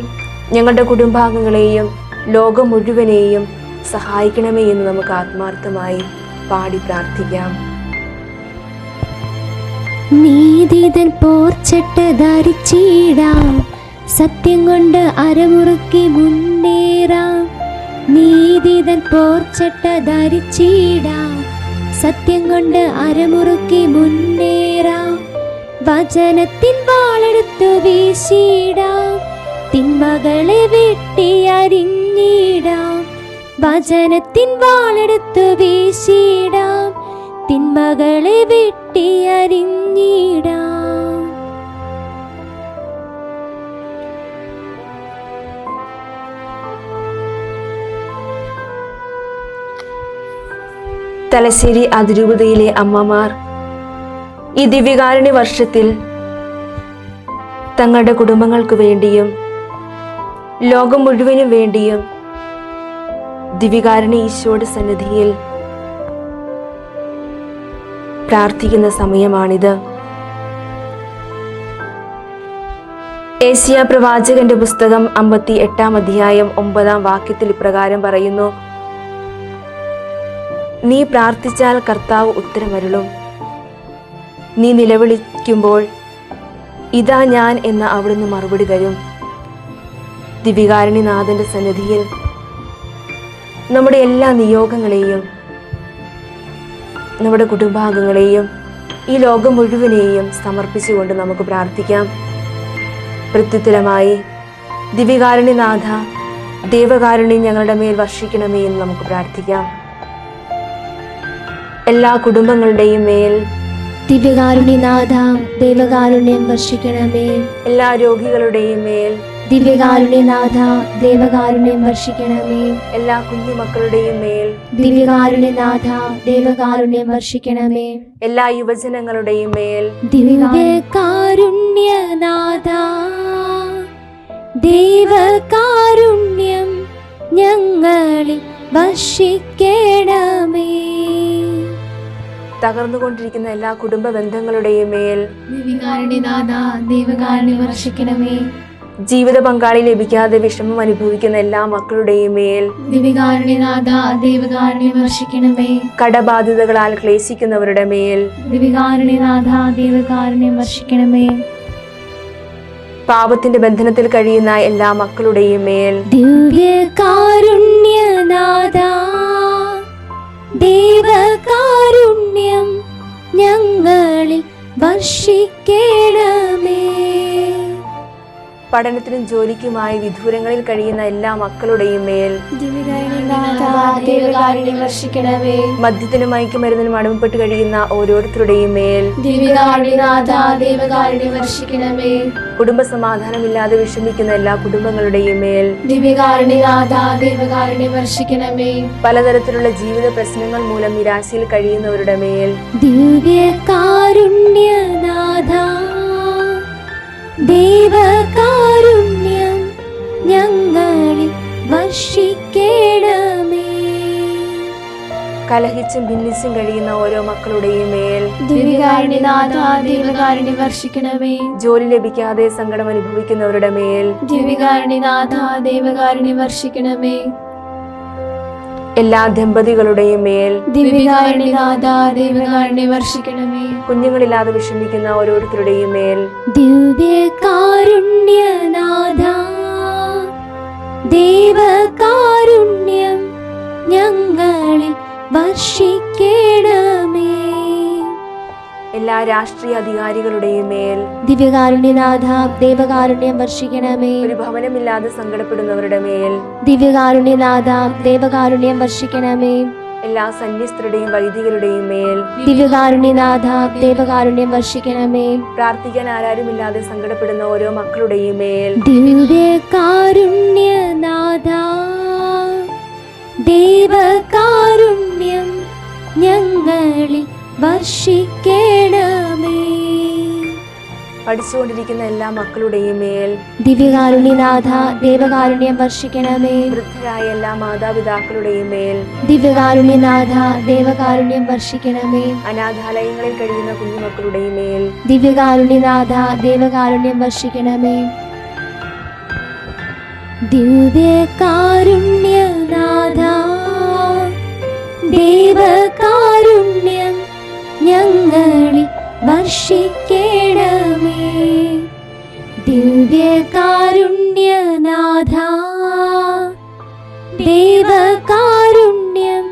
S2: ഞങ്ങളുടെ കുടുംബാംഗങ്ങളെയും ലോകം മുഴുവനെയും സഹായിക്കണമേ എന്ന് നമുക്ക് ആത്മാർത്ഥമായി പാടി പ്രാർത്ഥിക്കാം.
S1: നീതിതൻ പോർച്ചട്ട ധരിച്ചിടാം, സത്യം കൊണ്ട് അരമുറുക്കി മുന്നേറാം. നീതിതൻ പോർച്ചട്ട ധരിച്ചിടാം, സത്യം കൊണ്ട് അരമുറുക്കി മുന്നേറാം. വചനത്തിൻ വാളെടുത്തു വീശിടാം, തിന്മകളെ വെട്ടിയരിഞ്ഞിടാം. വചനത്തിൻ വാളെടുത്തു വീശിടാം, തിന്മകളെ വെട്ടിയരിഞ്ഞിടാം.
S2: തലശ്ശേരി അതിരൂപതയിലെ അമ്മമാർ ഈ ദിവ്യകാരുണ്യ വർഷത്തിൽ തങ്ങളുടെ കുടുംബങ്ങൾക്ക് വേണ്ടിയും ലോകം മുഴുവനും വേണ്ടിയും ദിവ്യകാരുണ്യ ഈശോയുടെ സന്നിധിയിൽ പ്രാർത്ഥിക്കുന്ന സമയമാണിത്. ഏശയ്യാ പ്രവാചകന്റെ പുസ്തകം 58 അധ്യായം 9 വാക്യത്തിൽ ഇപ്രകാരം പറയുന്നു: നീ പ്രാർത്ഥിച്ചാൽ കർത്താവ് ഉത്തരമരുളും. നീ നിലവിളിക്കുമ്പോൾ ഇതാ ഞാൻ എന്ന് അവിടുന്ന് മറുപടി തരും. ദിവ്യകാരുണ്യനാഥന്റെ സന്നിധിയിൽ നമ്മുടെ എല്ലാ നിയോഗങ്ങളെയും, നമ്മുടെ കുടുംബാംഗങ്ങളെയും, ഈ ലോകം മുഴുവനെയും സമർപ്പിച്ചുകൊണ്ട് നമുക്ക് പ്രാർത്ഥിക്കാം. പ്രത്യുത്തരമായി ദിവ്യകാരുണ്യനാഥ, ദേവകാരുണ്യം ഞങ്ങളുടെ മേൽ വർഷിക്കണമേ എന്ന് നമുക്ക് പ്രാർത്ഥിക്കാം. എല്ലാ കുടുംബങ്ങളുടെയും മേൽ
S1: ദിവ്യകാരുണ്യനാഥ, ദേവകാരുണ്യം വർഷിക്കണമേ.
S2: എല്ലാ രോഗികളുടെയും മേൽ
S1: ദിവ്യകാരുണ്യനാഥ, ദേവകാരുണ്യം വർഷിക്കണമേ.
S2: എല്ലാ കുഞ്ഞുമക്കളുടെയും മേൽ
S1: ദിവ്യകാരുണ്യനാഥ, ദേവകാരുണ്യം വർഷിക്കണമേ.
S2: എല്ലാ യുവജനങ്ങളുടെയും മേൽ
S1: ദിവ്യകാരുണ്യനാഥ, ദേവകാരുണ്യം ഞങ്ങളിൽ വർഷിക്കണമേ.
S2: തകർന്നുകൊണ്ടിരിക്കുന്ന എല്ലാ കുടുംബ ബന്ധങ്ങളുടെയും മേൽ
S1: ദിവ്യകാരുണ്യനാഥ, ദേവകാരുണ്യം വർഷിക്കണമേ.
S2: ജീവിത പങ്കാളി ലഭിക്കാതെ വിഷമം അനുഭവിക്കുന്ന എല്ലാ മക്കളുടെയും മേൽ
S1: ദിവ്യകാരുണ്യനാഥ, ദേവകാരുണ്യം വർഷിക്കണമേ.
S2: കടബാധിതകളാൽ ക്ലേശിക്കുന്നവരുടെ മേൽ
S1: ദിവ്യകാരുണ്യനാഥ, ദേവകാരുണ്യം വർഷിക്കണമേ.
S2: പാപത്തിന്റെ ബന്ധനത്തിൽ കഴിയുന്ന എല്ലാ മക്കളുടെയും മേൽ
S1: ദിവ്യകാരുണ്യനാഥ, ദേവകാരുണ്യം ഞങ്ങളിൽ വർഷിക്കണമേ.
S2: പഠനത്തിനും ജോലിക്കുമായി വിദൂരങ്ങളിൽ കഴിയുന്ന എല്ലാ മക്കളുടെയും മേൽ
S1: ദിവ്യകാരുണ്യനാഥ, ദേവകാരുണ്യം വർഷിക്കണമേ.
S2: മദ്യത്തിനും മയക്കുമരുന്നിനും അടിമപ്പെട്ട് കഴിയുന്ന ഓരോരുത്തരുടെയും മേൽ
S1: ദിവ്യകാരുണ്യനാഥ, ദേവകാരുണ്യം വർഷിക്കണമേ.
S2: കുടുംബ സമാധാനമില്ലാതെ വിഷമിക്കുന്ന എല്ലാ കുടുംബങ്ങളുടെയും മേൽ
S1: ദിവ്യകാരുണ്യനാഥ, ദേവകാരുണ്യം വർഷിക്കണമേ.
S2: പലതരത്തിലുള്ള ജീവിത പ്രശ്നങ്ങൾ മൂലം നിരാശയിൽ കഴിയുന്നവരുടെ മേൽ
S1: ദിവ്യകാരുണ്യനാഥ, ദേവകാരുണ്യം ഞങ്ങളിൽ വർഷിക്കണമേ.
S2: കലഹിച്ചും ഭിന്നിച്ചും കഴിയുന്ന ഓരോ മക്കളുടെയും മേൽ
S1: ദിവ്യകാരുണ്യനാഥ, ദേവകാരുണ്യം വർഷിക്കണമേ.
S2: ജോലി ലഭിക്കാതെ സങ്കടം അനുഭവിക്കുന്നവരുടെ മേൽ
S1: ദിവ്യകാരുണ്യനാഥ, ദേവകാരുണ്യം വർഷിക്കണമേ.
S2: എല്ലാ ദമ്പതികളുടെയും മേൽ
S1: ദിവ്യകാരുണ്യനാഥ, ദേവകാരുണ്യം വർഷിക്കണമേ.
S2: കുഞ്ഞുങ്ങളില്ലാതെ വിഷമിക്കുന്ന ഓരോരുത്തരുടെയും മേൽ
S1: ദിവ്യകാരുണ്യനാഥ, ദേവകാരുണ്യം ഞങ്ങളിൽ വർഷിക്കണമേ.
S2: എല്ലാ രാഷ്ട്രീയ അധികാരികളുടെയും മേൽ
S1: ദിവ്യകാരുണ്യനാഥ, ദേവകാരുണ്യം വർഷിക്കണമേ.
S2: ഒരു ഭവനമില്ലാതെ സങ്കടപ്പെടുന്നവരുടെ മേൽ
S1: ദിവ്യകാരുണ്യനാഥ, ദേവകാരുണ്യം വർഷിക്കണമേ.
S2: എല്ലാ സന്യസ്തരുടെയും വൈദികരുടെയും മേൽ
S1: ദിവ്യകാരുണ്യനാഥ ദേവകാരുണ്യം വർഷിക്കണമേ.
S2: പ്രാർത്ഥിക്കാൻ ആരാരുമില്ലാതെ സങ്കടപ്പെടുന്ന ഓരോ മക്കളുടെയും മേൽ
S1: ദിവ്യകാരുണ്യനാഥ ദേവകാരുണ്യം ഞങ്ങളിൽ വർഷിക്കണമേ.
S2: പഠിച്ചുകൊണ്ടിരിക്കുന്ന എല്ലാ മക്കളുടെയും മേൽ
S1: ദിവ്യകാരുണ്യനാഥ ദേവകാരുണ്യം വർഷിക്കണമേ.
S2: വൃദ്ധരായ എല്ലാ മാതാപിതാക്കളുടെയും മേൽ
S1: ദിവ്യകാരുണ്യനാഥ ദേവകാരുണ്യം വർഷിക്കണമേ.
S2: അനാഥാലയങ്ങളിൽ കഴിയുന്ന കുഞ്ഞുമക്കളുടെയും മേൽ
S1: ദിവ്യകാരുണ്യനാഥ ദേവകാരുണ്യം വർഷിക്കണമേ. ദിവ്യകാരുണ്യനാഥ ദേവകാരുണ്യം ഞങ്ങളിൽ വർഷിക്കണമേ. ദിവ്യകാരുണ്യനാഥ ദേവകാരുണ്യം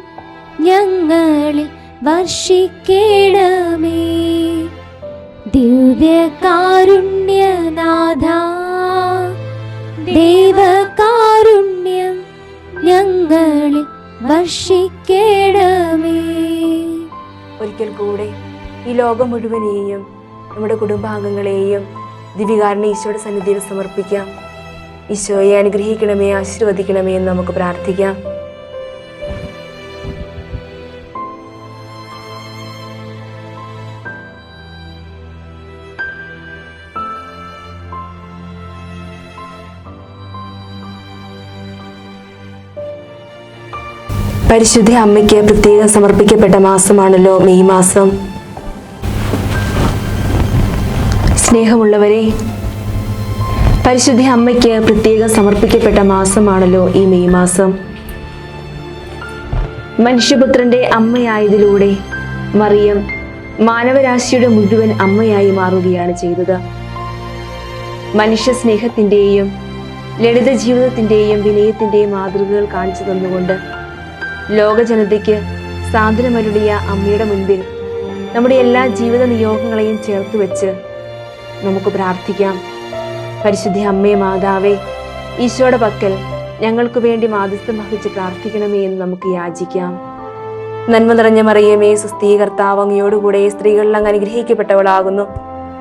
S1: ഞങ്ങളിൽ വർഷിക്കണമേ. ദിവ്യകാരുണ്യനാഥ ദേവകാരുണ്യം ഞങ്ങളിൽ വർഷിക്കണമേ.
S2: ഒരിക്കൽ കൂടെ ഈ ലോകം മുഴുവനെയും നമ്മുടെ കുടുംബാംഗങ്ങളെയും ദിവ്യകാരുണ്യ ഈശോയുടെ സന്നിധിയിൽ സമർപ്പിക്കാം. ഈശോയെ അനുഗ്രഹിക്കണമേ, ആശീർവദിക്കണമേ എന്ന് നമുക്ക് പ്രാർത്ഥിക്കാം. പരിശുദ്ധ അമ്മയ്ക്ക് പ്രത്യേകം സമർപ്പിക്കപ്പെട്ട മാസമാണല്ലോ മെയ് മാസം. സ്നേഹമുള്ളവരെ, പരിശുദ്ധ അമ്മയ്ക്ക് പ്രത്യേകം സമർപ്പിക്കപ്പെട്ട മാസമാണല്ലോ ഈ മെയ് മാസം. മനുഷ്യപുത്രന്റെ അമ്മയായതിലൂടെ മറിയം മാനവരാശിയുടെ മുഴുവൻ അമ്മയായി മാറുകയാണ് ചെയ്തത്. മനുഷ്യ സ്നേഹത്തിൻ്റെയും ലളിത ജീവിതത്തിൻ്റെയും വിനയത്തിൻ്റെയും മാതൃകകൾ കാണിച്ചു തന്നുകൊണ്ട് ലോകജനതയ്ക്ക് സാന്ത്വനമരുളിയ അമ്മയുടെ മുൻപിൽ നമ്മുടെ എല്ലാ ജീവിത നിയോഗങ്ങളെയും ചേർത്ത് വെച്ച് നമുക്ക് പ്രാർത്ഥിക്കാം. പരിശുദ്ധ അമ്മേ മാതാവേ, ഈശോയുടെ പക്കൽ ഞങ്ങൾക്ക് വേണ്ടി മാധ്യസ്ഥം വഹിച്ച് പ്രാർത്ഥിക്കണമേ എന്ന് നമുക്ക് യാചിക്കാം. നന്മ നിറഞ്ഞ മറിയമേ, സ്വസ്തി, കർത്താവ് അങ്ങയോടുകൂടെ സ്ത്രീകളിൽ അങ്ങ് അനുഗ്രഹിക്കപ്പെട്ടവളാകുന്നു.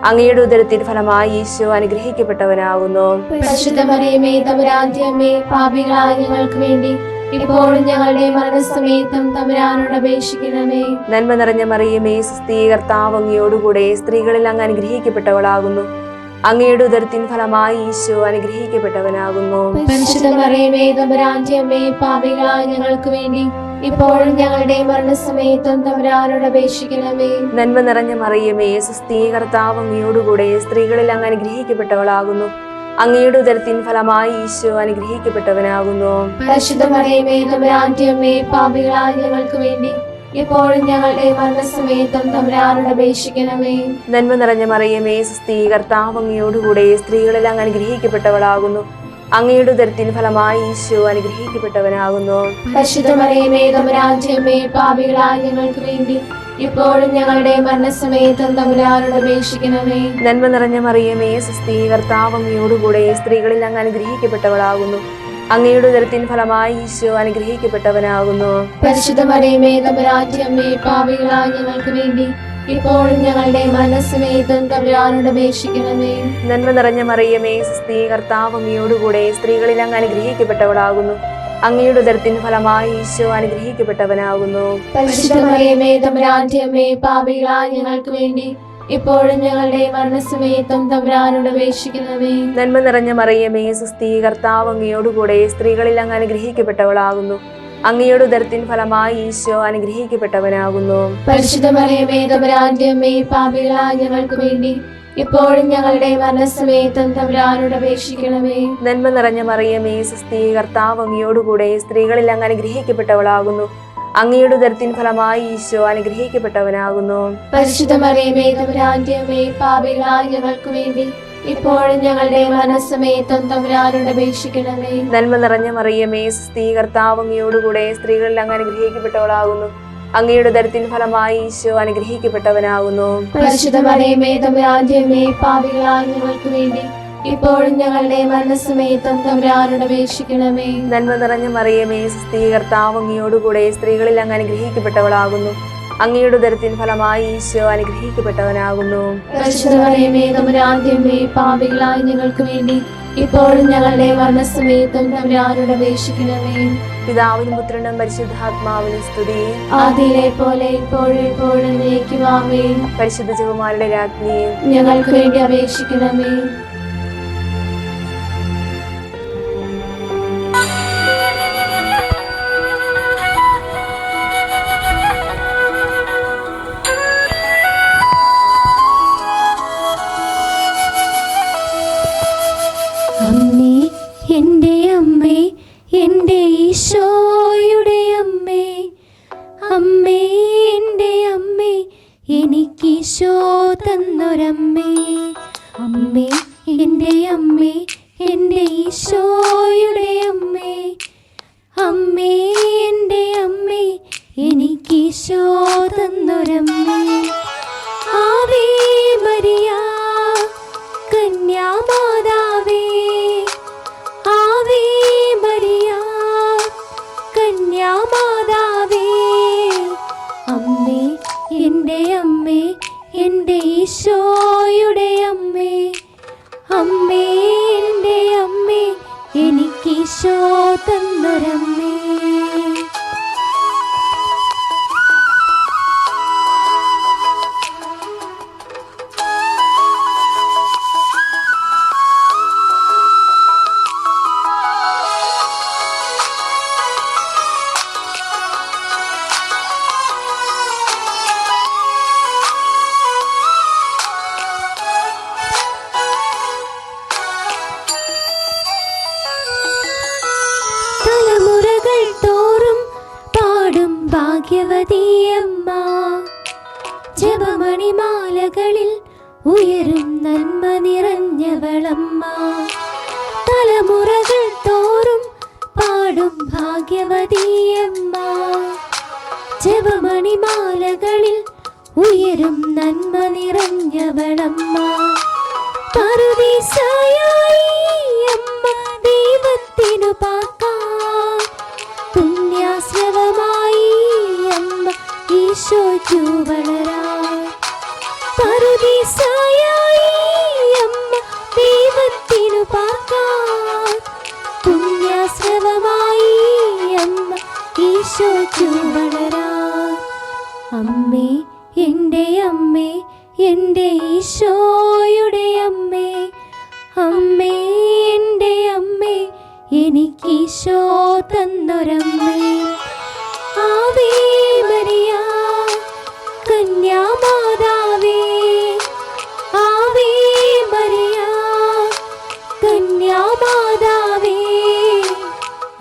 S2: അങ്ങയുടെ ഉദരത്തിൻ ഫലമായി ഈശോ അനുഗ്രഹിക്കപ്പെട്ടവനാകുന്നു.
S1: പരിശുദ്ധ മറിയമേ, തമ്പുരാന്റെ അമ്മേ, പാപികളായ ഞങ്ങൾക്ക് വേണ്ടി ഇപ്പോഴും ഞങ്ങളുടെ മരണസമയത്തും തമ്പുരാനോട് അപേക്ഷിക്കണമേ.
S2: നന്മ നിറഞ്ഞ മറിയമേ, സ്വസ്തി, കർത്താവ് അങ്ങയോടുകൂടെ സ്ത്രീകളിൽ അങ്ങ് അനുഗ്രഹിക്കപ്പെട്ടവളാകുന്നു. അങ്ങയുടെ ഉദരത്തിൻ ഫലമായി ഈശോ അനുഗ്രഹിക്കപ്പെട്ടവനാകുന്നു.
S1: പരിശുദ്ധ മറിയമേ, തമ്പുരാന്റെ അമ്മേ, പാപികളായ ഞങ്ങൾക്ക് വേണ്ടി ഇപ്പോഴും ഞങ്ങളുടെ മരണസമയത്തും തമ്പുരാനോട് അപേക്ഷിക്കണമേ.
S2: നന്മ നിറഞ്ഞ മറിയമേ, സ്വസ്തി, കർത്താവ് അങ്ങയോടുകൂടെ സ്ത്രീകളിൽ അങ്ങ് അനുഗ്രഹിക്കപ്പെട്ടവളാകുന്നു. അങ്ങയുടെ ഉദരത്തിൻ ഫലമായി ഈശോ അനുഗ്രഹിക്കപ്പെട്ടവനാകുന്നു.
S1: പരിശുദ്ധ മറിയമേ, തമ്പുരാന്റെ അമ്മേ, പാപികളായ ഞങ്ങൾക്ക് വേണ്ടി ഇപ്പോഴും ഞങ്ങളുടെ മരണസമയത്തും തമ്പുരാനോട് അപേക്ഷിക്കണമേ.
S2: നന്മ നിറഞ്ഞ മറിയമേ, സ്വസ്തി, കർത്താവ് അങ്ങയോടുകൂടെ സ്ത്രീകളിൽ അങ്ങ് അനുഗ്രഹിക്കപ്പെട്ടവളാകുന്നു. അങ്ങയുടെ ഉദരത്തിൻ ഫലമായി ഈശോ അനുഗ്രഹിക്കപ്പെട്ടവനാകുന്നു.
S1: പരിശുദ്ധ മറിയമേ, തമ്പുരാന്റെ അമ്മേ, പാപികളായ ഞങ്ങൾക്ക് വേണ്ടി ഇപ്പോഴും ഞങ്ങളുടെ മരണസമയത്തും തമ്പുരാനോട് അപേക്ഷിക്കണമേ.
S2: നന്മ നിറഞ്ഞ മറിയമേ, സ്വസ്തി, കർത്താവ് അങ്ങയോടുകൂടെ സ്ത്രീകളിൽ അങ്ങ് അനുഗ്രഹിക്കപ്പെട്ടവളാകുന്നു. അങ്ങയുടെ ഉദരത്തിൻ ഫലമായി ഈശോ അനുഗ്രഹിക്കപ്പെട്ടവനാകുന്നു.
S1: പരിശുദ്ധ മറിയമേ, തമ്പുരാന്റെ അമ്മേ, പാപികളായ ഞങ്ങൾക്ക് വേണ്ടി ഇപ്പോഴും ഞങ്ങളുടെ മരണസമയത്തും തമ്പുരാനോട് അപേക്ഷിക്കണമേ.
S2: നന്മ നിറഞ്ഞ മറിയമേ, സ്വസ്തി, കർത്താവ് അങ്ങയോടുകൂടെ സ്ത്രീകളിൽ അങ്ങ് അനുഗ്രഹിക്കപ്പെട്ടവളാകുന്നു. അങ്ങയുടെ ഉദരത്തിൻ ഫലമായി ഈശോ അനുഗ്രഹിക്കപ്പെട്ടവനാകുന്നു.
S1: പരിശുദ്ധ മറിയമേ, തമ്പുരാന്റെ അമ്മേ, പാപികളായ ഞങ്ങൾക്ക് വേണ്ടി ഇപ്പോഴും ഞങ്ങളുടെ മരണസമയത്തും തമ്പുരാനോട് അപേക്ഷിക്കണമേ.
S2: നന്മ നിറഞ്ഞ മറിയമേ, സ്വസ്തി, കർത്താവ് അങ്ങയോടുകൂടെ സ്ത്രീകളിൽ അങ്ങ് അനുഗ്രഹിക്കപ്പെട്ടവളാകുന്നു. അങ്ങയുടെ ഉദരത്തിൻ ഫലമായി ഈശോ അനുഗ്രഹിക്കപ്പെട്ടവനാകുന്നു.
S1: പരിശുദ്ധ മറിയമേ, തമ്പുരാന്റെ അമ്മേ, പാപികളായ ഞങ്ങൾക്ക് വേണ്ടി ഇപ്പോഴും ഞങ്ങളുടെ മരണസമയത്തും തമ്പുരാനോട് അപേക്ഷിക്കണമേ.
S2: നന്മ നിറഞ്ഞ മറിയമേ, സ്വസ്തി, കർത്താവ് അങ്ങയോടുകൂടെ സ്ത്രീകളിൽ അങ്ങ് അനുഗ്രഹിക്കപ്പെട്ടവളാകുന്നു. അങ്ങയുടെ ഉദരത്തിൻ ഫലമായി ഈശോ അനുഗ്രഹിക്കപ്പെട്ടവനാകുന്നു.
S1: പരിശുദ്ധ മറിയമേ, തമ്പുരാന്റെ അമ്മേ, പാപികളായ ഞങ്ങൾക്ക് വേണ്ടി ഇപ്പോഴും ഞങ്ങളുടെ മരണസമയത്തും തമ്പുരാനോട് അപേക്ഷിക്കണമേ.
S2: നന്മ നിറഞ്ഞ മറിയമേ, സ്വസ്തി, കർത്താവ് അങ്ങയോടുകൂടെ സ്ത്രീകളിൽ അങ്ങ് അനുഗ്രഹിക്കപ്പെട്ടവളാകുന്നു. അങ്ങയുടെ ഉദരത്തിൻ ഫലമായി ഈശോ അനുഗ്രഹിക്കപ്പെട്ടവനാകുന്നു.
S1: പരിശുദ്ധ മറിയമേ, തമ്പുരാന്റെ അമ്മേ, പാപികളായ ഞങ്ങൾക്ക് വേണ്ടി ഇപ്പോഴും ഞങ്ങളുടെ മരണസമയത്തും തമ്പുരാനോട് അപേക്ഷിക്കണമേ.
S2: നന്മ നിറഞ്ഞ മറിയമേ, സുസ്ഥി, കർത്താവ് അങ്ങയോടുകൂടെ സ്ത്രീകളിൽ അങ്ങ് അനുഗ്രഹിക്കപ്പെട്ടവളാകുന്നു. അങ്ങയുടെ ഉദരത്തിൻ ഫലമായി ഈശോ അനുഗ്രഹിക്കപ്പെട്ടവനാകുന്നു.
S1: പരിശുദ്ധ മറിയമേ, തമ്പുരാന്റെ അമ്മേ, പാപികളായ ഞങ്ങൾക്ക് വേണ്ടി ഇപ്പോഴും ഞങ്ങളുടെ മരണസമയത്തും തമ്പുരാനോട് അപേക്ഷിക്കണമേ.
S2: പിതാവിനും പുത്രനും പരിശുദ്ധാത്മാവിനും സ്തുതി.
S1: ആദിയിലെ പോലെ ഇപ്പോഴും എപ്പോഴും എന്നേക്കും ആമേൻ.
S2: പരിശുദ്ധ ജപമാലയുടെ രാജ്ഞിയെ
S1: ഞങ്ങൾക്ക് വേണ്ടി അപേക്ഷിക്കണമേ. അമ്മേ, എൻ്റെ അമ്മേ, എൻ്റെ ഈശോയുടെ അമ്മേ, അമ്മേ, എൻ്റെ അമ്മേ, എനിക്കീശോ തന്നൊരമ്മേ. അമ്മേ, എൻ്റെ അമ്മേ, എൻ്റെ ഈശോയുടെ അമ്മേ, അമ്മേ, എൻ്റെ അമ്മേ, എനിക്കീശോ തന്നൊരമ്മേ. ആവേ മരിയ കന്യാമാതാവേ, ആവേ മരിയ കന്യാമാതാവേ, അമ്മേ, എൻ്റെ അമ്മേ, എൻ്റെ ഈശോയുടെ അമ്മേ, അമ്മേ, എൻ്റെ അമ്മേ, എനിക്കീശോ തന്നൊരമ്മേ. തലമുറകൾ തോറും പാടും ഭാഗ്യവതിയമ്മ, ജപമണിമാലകളിൽ ഉയരും നന്മ നിറഞ്ഞവളമ്മ. തലമുറകൾ തോറും പാടും ഭാഗ്യവതിയമ്മ, ജപമണിമാലകളിൽ ഉയരും നന്മ നിറഞ്ഞവളമ്മ. പറുദീസയായി അമ്മ ദൈവത്തിനു പാർക്കാൻ, പുണ്യാശ്രവമായി അമ്മ ഈശോയ്ക്കു വളരാൻ. പറുദീസയായി അമ്മ ദൈവത്തിനു പാർക്കാൻ, പുണ്യാശ്രവമായി അമ്മ ഈശോയ്ക്കു വളരാൻ. അമ്മേ, എൻ്റെ അമ്മേ, എൻ്റെ ഈശോയുടെ അമ്മേ, അമ്മേ, എൻ്റെ അമ്മേ, എനിക്കീശോ തന്നൊരമ്മേ. ആവേ മരിയ കന്യാമാതാവേ, ആവേ മരിയ കന്യാമാതാവേ,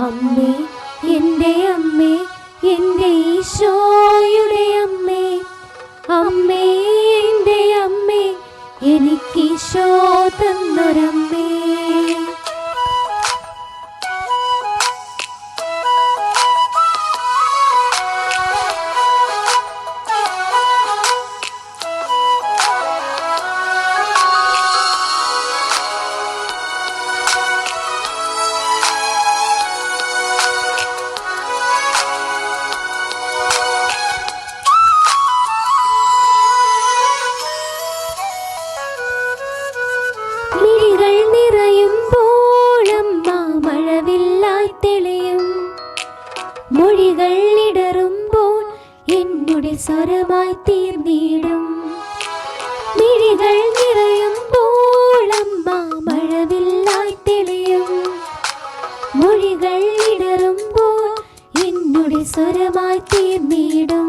S1: അമ്മേ, എൻ്റെ അമ്മേ, എൻ്റെ ഈശോയുടെ അമ്മേ, അമ്മേ, എൻ്റെ അമ്മേ, എനിക്കീശോ തന്നൊരമ്മേ. മിഴികൾ നിറയുമ്പോഴമ്മ മഴവില്ലായി തെളിയും, മൊഴികൾ ഇടറുമ്പോൾ എന്നുടെ സ്വരമായി തീർന്നിടും. മിഴികൾ നിറയുമ്പോഴമ്മ മഴവില്ലായി തെളിയും, മൊഴികൾ ഇടറുമ്പോൾ എന്നുടെ സ്വരമായി തീർന്നിടും.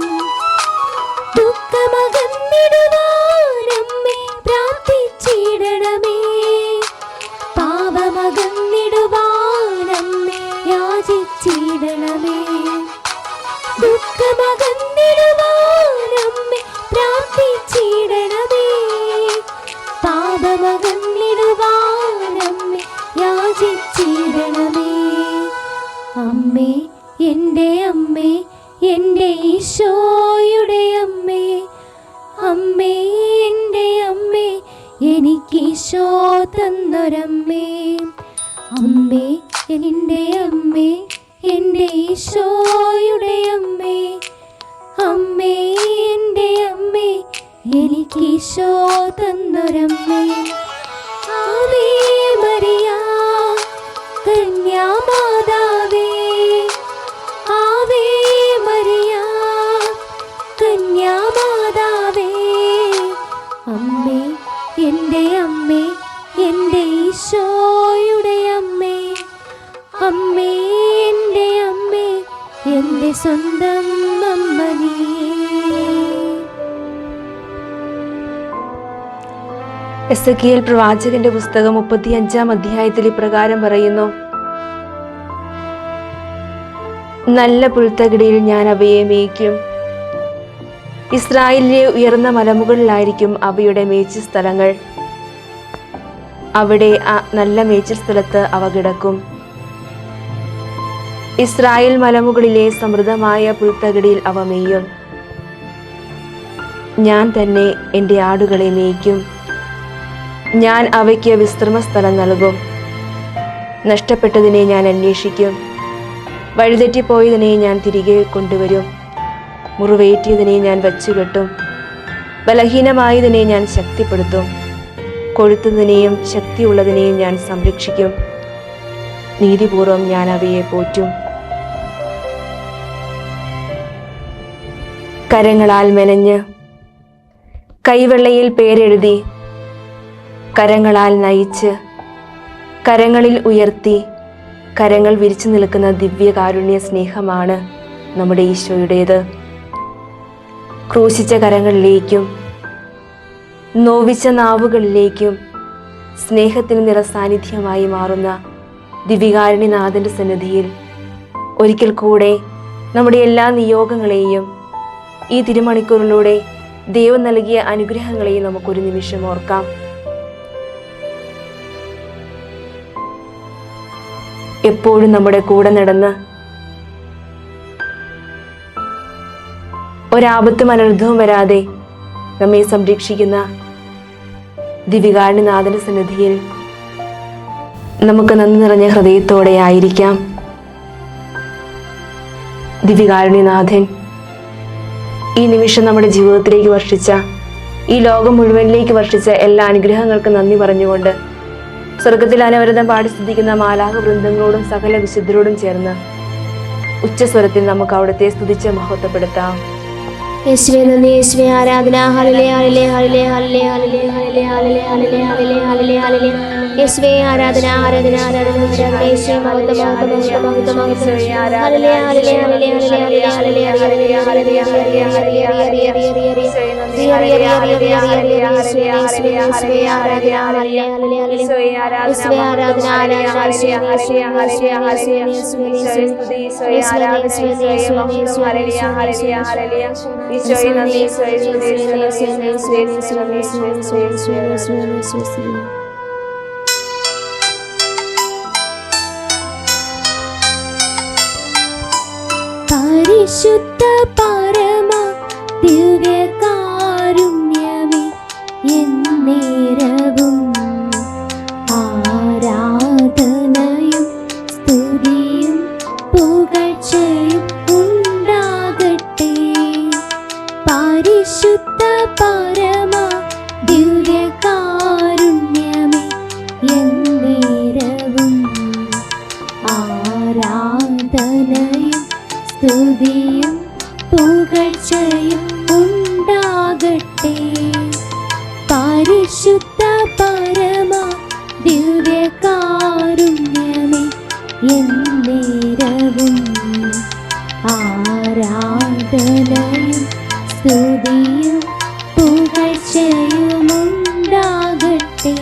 S1: ദുഃഖമകന്നിടുവാനമ്മേ പ്രാർത്ഥിച്ചിടണമേ, പാപമകന്നിടുവാനമ്മേ യാചിച്ചിടണമേ. ദുഃഖമകന്നിടുവാനമ്മേ പ്രാർത്ഥിച്ചിടണമേ, പാപമകന്നിടുവാനമ്മേ യാചിച്ചിടണമേ. അമ്മേ, എൻ്റെ അമ്മേ, എൻ്റെ ഈശോയുടെ അമ്മേ, അമ്മേ, എൻ്റെ അമ്മേ, എനിക്കീശോ തന്നൊരമ്മേ. അമ്മേ എൻ്റെ അമ്മേ, എൻ്റെ ഈശോയുടെ അമ്മേ. അമ്മേ എൻ്റെ അമ്മേ, എനിക്കീശോ തന്നൊരമ്മേ. ആവേ മരിയ കന്യാമാതാവേ, ആവേ മരിയ കന്യാമാതാവേ. അമ്മേ എൻ്റെ അമ്മേ, എൻ്റെ ഈശോയുടെ അമ്മേ. അമ്മേ എൻ്റെ അമ്മേ, എൻ്റെ സ്വന്തം അമ്മ നീയേ.
S2: എസെക്കിയേൽ പ്രവാചകന്റെ പുസ്തകം 35-ാം അധ്യായത്തിൽ ഇപ്രകാരം പറയുന്നു: നല്ല പുൽത്തകിടിയിൽ ഞാൻ അവയെ മേയ്ക്കും. ഇസ്രായേലിലെ ഉയർന്ന മലമുകളിലായിരിക്കും അവയുടെ മേച്ചിൽ സ്ഥലങ്ങൾ. അവിടെ ആ നല്ല മേച്ചിൽ സ്ഥലത്ത് അവ കിടക്കും. ഇസ്രായേൽ മലമുകളിലെ സമൃദ്ധമായ പുൽത്തകിടിയിൽ അവ മേയും. ഞാൻ തന്നെ എൻ്റെ ആടുകളെ മേയ്ക്കും. ഞാൻ അവയ്ക്ക് വിശ്രമസ്ഥലം നൽകും. നഷ്ടപ്പെട്ടതിനെ ഞാൻ അന്വേഷിക്കും. വഴിതെറ്റിപ്പോയതിനെ ഞാൻ തിരികെ കൊണ്ടുവരും. മുറിവേറ്റിയതിനെ ഞാൻ വച്ചുകെട്ടും. ബലഹീനമായതിനെ ഞാൻ ശക്തിപ്പെടുത്തും. കൊഴുത്തതിനെയും ശക്തിയുള്ളതിനെയും ഞാൻ സംരക്ഷിക്കും. നീതിപൂർവം ഞാൻ അവയെ പോറ്റും. കരങ്ങളാൽ മെനഞ്ഞ്, കൈവെള്ളയിൽ പേരെഴുതി, കരങ്ങളാൽ നയിച്ച്, കരങ്ങളിൽ ഉയർത്തി, കരങ്ങൾ വിരിച്ചു നിൽക്കുന്ന ദിവ്യകാരുണ്യ സ്നേഹമാണ് നമ്മുടെ ഈശോയുടേത്. ക്രൂശിച്ച കരങ്ങളിലേക്കും നോവിച്ച നാവുകളിലേക്കും സ്നേഹത്തിന് നിറസാന്നിധ്യമായി മാറുന്ന ദിവ്യകാരുണ്യനാഥൻ്റെ സന്നിധിയിൽ ഒരിക്കൽ കൂടെ നമ്മുടെ എല്ലാ നിയോഗങ്ങളെയും ഈ തിരുമണിക്കൂറിലൂടെ ദൈവം നൽകിയ അനുഗ്രഹങ്ങളെയും നമുക്കൊരു നിമിഷം ഓർക്കാം. എപ്പോഴും നമ്മുടെ കൂടെ നടന്ന് ഒരാപത്തും അനർത്ഥവും വരാതെ നമ്മെ സംരക്ഷിക്കുന്ന ദിവ്യകാരുണ്യനാഥന്റെ സന്നിധിയിൽ നമുക്ക് നന്ദി നിറഞ്ഞ ഹൃദയത്തോടെ ആയിരിക്കാം. ദിവ്യകാരുണ്യനാഥൻ ഈ നിമിഷം നമ്മുടെ ജീവിതത്തിലേക്ക് വർഷിച്ച, ഈ ലോകം മുഴുവനിലേക്ക് വർഷിച്ച എല്ലാ അനുഗ്രഹങ്ങൾക്കും നന്ദി പറഞ്ഞുകൊണ്ട് സ്വർഗത്തിൽ അനവരതം പാടി സ്തുതിക്കുന്ന മാലാഖ വൃന്ദങ്ങളോടും സകല വിശുദ്ധരോടും ചേർന്ന് ഉച്ചസ്വരത്തിൽ നമുക്ക് അവിടുത്തെ സ്തുതിച്ച് മഹത്വപ്പെടുത്താം.
S1: യേശുവേ നന്ദി, യേശുവേ ആരാധന. Hallelujah hallelujah hallelujah hallelujah hallelujah hallelujah hallelujah hallelujah. യേശുവേ ആരാധന ആരാധന ആരാധന ആരാധന. യേശുവേ മഹത്വം മഹത്വം മഹത്വം മഹത്വം മഹത്വം. Hallelujah hallelujah hallelujah hallelujah hallelujah hallelujah hallelujah hallelujah hallelujah. യേശുവേ ആരാധന ഹല്ലേലൂയ ഹല്ലേലൂയ യേശുവേ ആരാധന ആരാധന യേശുവേ യേശുവേ യേശുവേ യേശുവേ യേശുവേ ഈശോയെ നന്ദി, ഈശോയെ സ്തുതി, ഈശോയെ സ്തുതി, ഈശോയെ സ്തുതി, ഈശോയെ സ്തുതി. പരിശുദ്ധ പരമ ദിവ്യകാരുണ്യമേ, എന്നേരവും ആരാധനയും സ്തുതിയും പുകഴ്ചയും ഉണ്ടാകട്ടെ. പരിശുദ്ധ പരമ ദിവ്യകാരുണ്യമേ, എന്നേരവും ആരാധനയും സ്തുതിയും പുകഴ്ചയും ഉണ്ടാകട്ടെ. പരിശുദ്ധ പരമ ദിവ്യകാരുണ്യമേ, എന്നേരവും ആരാധനയും സ്തുതിയും പുകഴ്ചയും ഉണ്ടാകട്ടെ.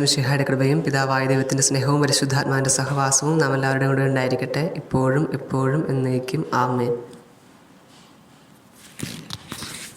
S4: മിശിഹായുടെ കൃപയും പിതാവായ ദൈവത്തിൻ്റെ സ്നേഹവും പരിശുദ്ധാത്മാവിൻ്റെ സഹവാസവും നാം എല്ലാവരുടെയും കൂടെ ഉണ്ടായിരിക്കട്ടെ, ഇപ്പോഴും എപ്പോഴും എന്നേക്കും. ആമേൻ.